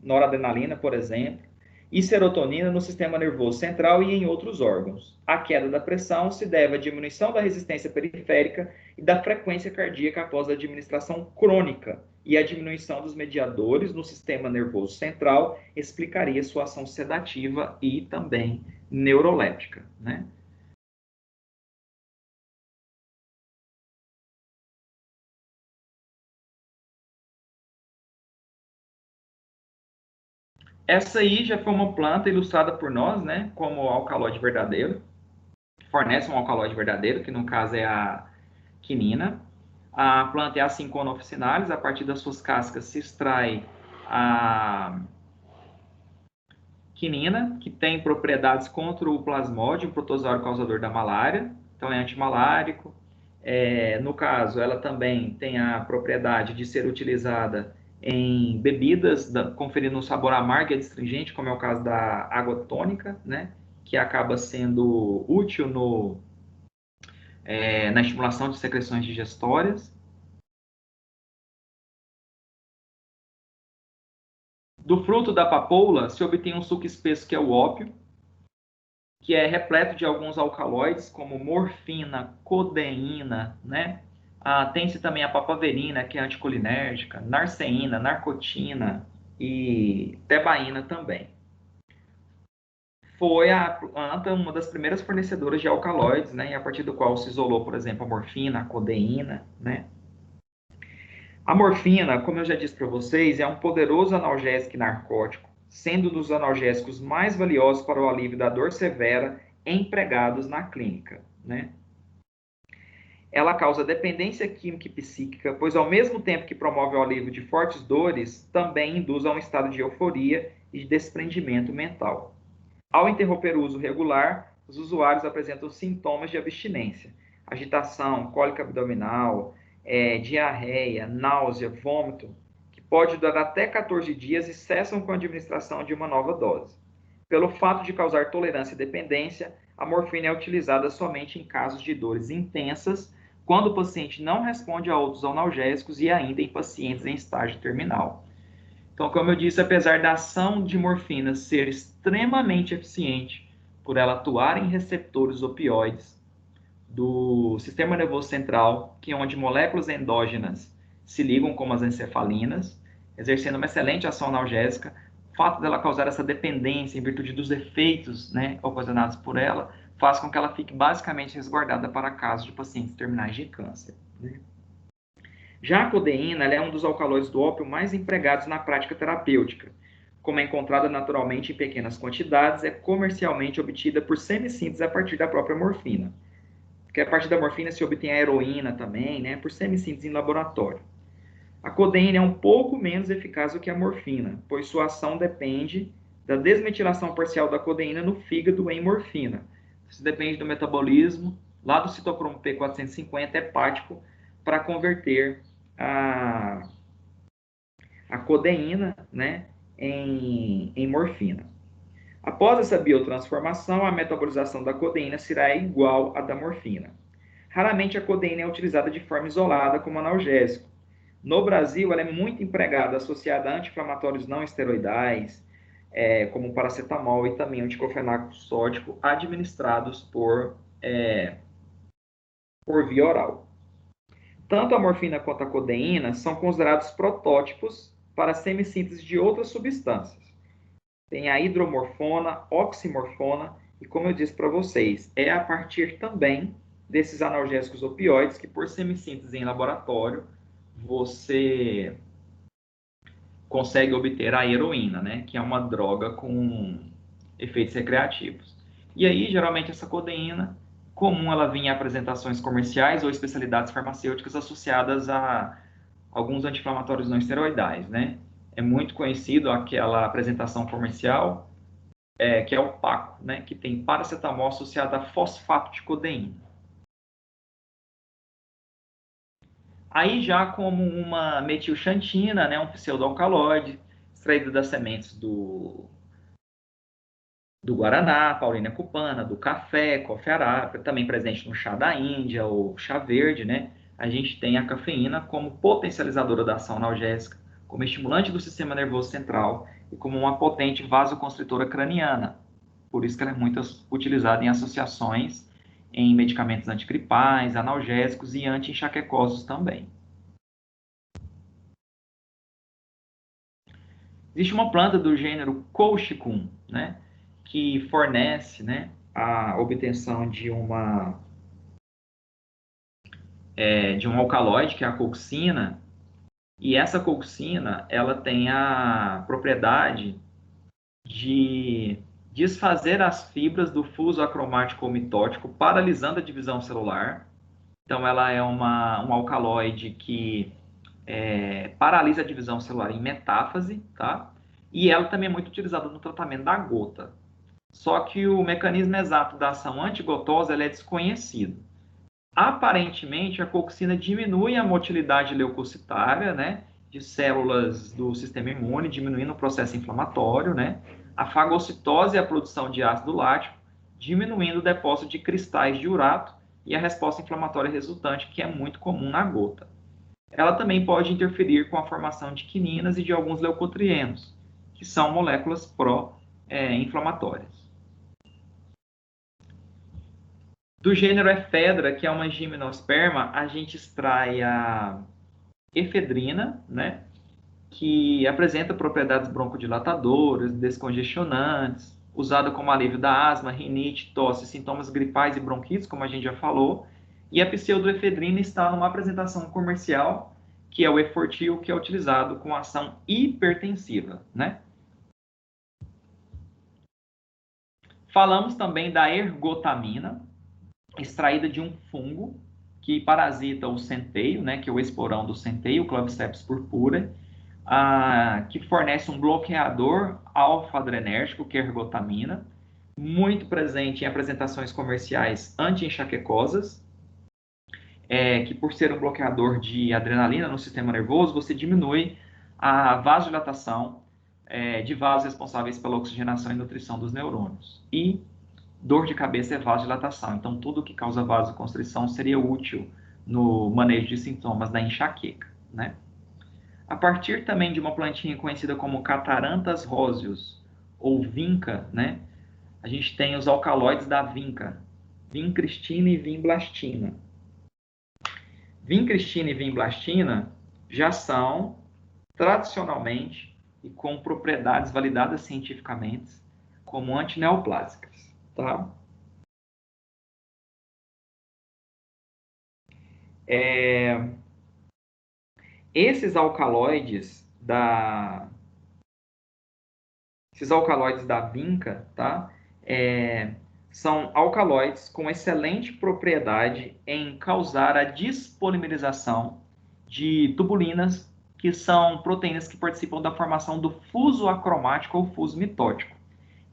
noradrenalina, por exemplo, e serotonina no sistema nervoso central e em outros órgãos. A queda da pressão se deve à diminuição da resistência periférica e da frequência cardíaca após a administração crônica, e a diminuição dos mediadores no sistema nervoso central explicaria sua ação sedativa e também neuroléptica, né? Essa aí já foi uma planta ilustrada por nós, né, como alcaloide verdadeiro. Fornece um alcaloide verdadeiro, que no caso é a quinina. A planta é a Cinchona officinalis, a partir das suas cascas se extrai a quinina, que tem propriedades contra o plasmódio, o protozoário causador da malária, então é antimalárico. No caso, ela também tem a propriedade de ser utilizada em bebidas, conferindo um sabor amargo e astringente, como é o caso da água tônica, né? Que acaba sendo útil na estimulação de secreções digestórias. Do fruto da papoula se obtém um suco espesso que é o ópio, que é repleto de alguns alcaloides, como morfina, codeína, né? Tem-se também a papaverina, que é anticolinérgica, narceína, narcotina e tebaína também. Foi a planta uma das primeiras fornecedoras de alcaloides, né? E a partir do qual se isolou, por exemplo, a morfina, a codeína, né? A morfina, como eu já disse para vocês, é um poderoso analgésico e narcótico, sendo um dos analgésicos mais valiosos para o alívio da dor severa empregados na clínica, né? Ela causa dependência química e psíquica, pois ao mesmo tempo que promove o alívio de fortes dores, também induz a um estado de euforia e de desprendimento mental. Ao interromper o uso regular, os usuários apresentam sintomas de abstinência, agitação, cólica abdominal, diarreia, náusea, vômito, que pode durar até 14 dias e cessam com a administração de uma nova dose. Pelo fato de causar tolerância e dependência, a morfina é utilizada somente em casos de dores intensas, quando o paciente não responde a outros analgésicos e ainda em pacientes em estágio terminal. Então, como eu disse, apesar da ação de morfina ser extremamente eficiente por ela atuar em receptores opioides do sistema nervoso central, que é onde moléculas endógenas se ligam como as encefalinas, exercendo uma excelente ação analgésica, o fato dela causar essa dependência em virtude dos efeitos, né, ocasionados por ela, faz com que ela fique basicamente resguardada para casos de pacientes terminais de câncer, né? Já a codeína é um dos alcaloides do ópio mais empregados na prática terapêutica. Como é encontrada naturalmente em pequenas quantidades, é comercialmente obtida por semissíntese a partir da própria morfina. porque a partir da morfina se obtém a heroína também, né, por semissíntese em laboratório. A codeína é um pouco menos eficaz do que a morfina, pois sua ação depende da desmetilação parcial da codeína no fígado em morfina. Isso depende do metabolismo lá do citocromo P450 hepático para converter a codeína, né, em morfina. Após essa biotransformação, a metabolização da codeína será igual à da morfina. Raramente a codeína é utilizada de forma isolada como analgésico. No Brasil, ela é muito empregada associada a anti-inflamatórios não esteroidais, como o paracetamol e também o diclofenaco sódico, administrados por via oral. Tanto a morfina quanto a codeína são considerados protótipos para a semissíntese de outras substâncias. Tem a hidromorfona, oximorfona, e como eu disse para vocês, é a partir também desses analgésicos opioides que, por semissíntese em laboratório, você consegue obter a heroína, né? Que é uma droga com efeitos recreativos. E aí, geralmente, essa codeína, comum ela vinha em apresentações comerciais ou especialidades farmacêuticas associadas a alguns anti-inflamatórios não esteroidais, né? É muito conhecido aquela apresentação comercial, que é o Paco, né? Que tem paracetamol associado a fosfato de codeína. Aí já como uma metilxantina, né? Um pseudoalcaloide, extraído das sementes do guaraná, paulina cupana, do café, coffea arábica, também presente no chá da Índia ou chá verde, né? A gente tem a cafeína como potencializadora da ação analgésica, como estimulante do sistema nervoso central e como uma potente vasoconstritora craniana. Por isso que ela é muito utilizada em associações em medicamentos antigripais, analgésicos e anti-enxaquecosos também. Existe uma planta do gênero Colchicum, né, que fornece, né, a obtenção de um alcaloide, que é a coxina, e essa coxina ela tem a propriedade de desfazer as fibras do fuso acromático ou mitótico, paralisando a divisão celular. Então, ela é um alcaloide que paralisa a divisão celular em metáfase, tá? E ela também é muito utilizada no tratamento da gota. Só que o mecanismo exato da ação antigotosa é desconhecido. Aparentemente, a coxina diminui a motilidade leucocitária, né, de células do sistema imune, diminuindo o processo inflamatório, né, a fagocitose e a produção de ácido lático, diminuindo o depósito de cristais de urato e a resposta inflamatória resultante, que é muito comum na gota. Ela também pode interferir com a formação de quininas e de alguns leucotrienos, que são moléculas pró-inflamatórias. Do gênero efedra, que é uma gimnosperma, a gente extrai a efedrina, né, que apresenta propriedades broncodilatadoras, descongestionantes, usada como alívio da asma, rinite, tosse, sintomas gripais e bronquites, como a gente já falou. E a pseudoefedrina está numa apresentação comercial, que é o Efortil, que é utilizado com ação hipertensiva, né? Falamos também da ergotamina, extraída de um fungo que parasita o centeio, né, que é o esporão do centeio, o Claviceps purpura, que fornece um bloqueador alfa-adrenérgico, que é a ergotamina, muito presente em apresentações comerciais anti-enxaquecosas, que por ser um bloqueador de adrenalina no sistema nervoso, você diminui a vasodilatação de vasos responsáveis pela oxigenação e nutrição dos neurônios. E dor de cabeça é vasodilatação. Então, tudo que causa vasoconstrição seria útil no manejo de sintomas da enxaqueca, né? A partir também de uma plantinha conhecida como Cataranthus roseus, ou vinca, né? A gente tem os alcaloides da vinca, vincristina e vinblastina. Vincristina e vinblastina já são, tradicionalmente, e com propriedades validadas cientificamente, como antineoplásicas, tá? Esses alcaloides esses alcaloides da vinca, tá? são alcaloides com excelente propriedade em causar a despolimerização de tubulinas, que são proteínas que participam da formação do fuso acromático ou fuso mitótico,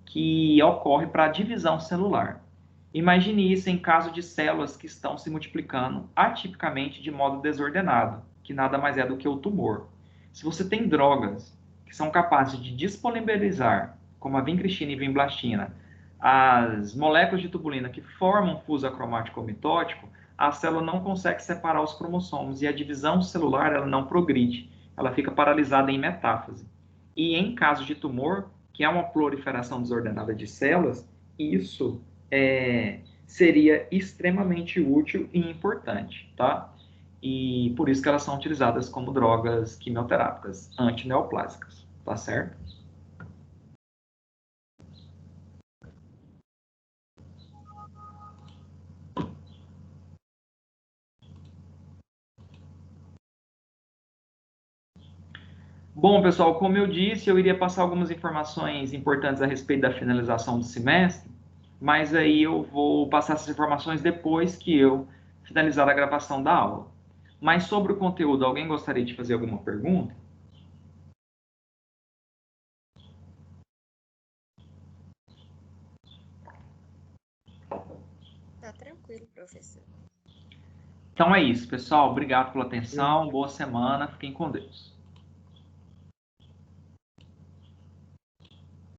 que ocorre para a divisão celular. Imagine isso em caso de células que estão se multiplicando atipicamente de modo desordenado, que nada mais é do que o tumor. Se você tem drogas que são capazes de despolimerizar, como a vincristina e vinblastina, as moléculas de tubulina que formam fuso acromático ou mitótico, a célula não consegue separar os cromossomos e a divisão celular ela não progride, ela fica paralisada em metáfase. E em caso de tumor, que é uma proliferação desordenada de células, isso seria extremamente útil e importante, tá? E por isso que elas são utilizadas como drogas quimioterápicas antineoplásicas, tá certo? Bom, pessoal, como eu disse, eu iria passar algumas informações importantes a respeito da finalização do semestre, mas aí eu vou passar essas informações depois que eu finalizar a gravação da aula. Mas sobre o conteúdo, alguém gostaria de fazer alguma pergunta? Tá tranquilo, professor. Então é isso, pessoal. Obrigado pela atenção, boa semana, fiquem com Deus.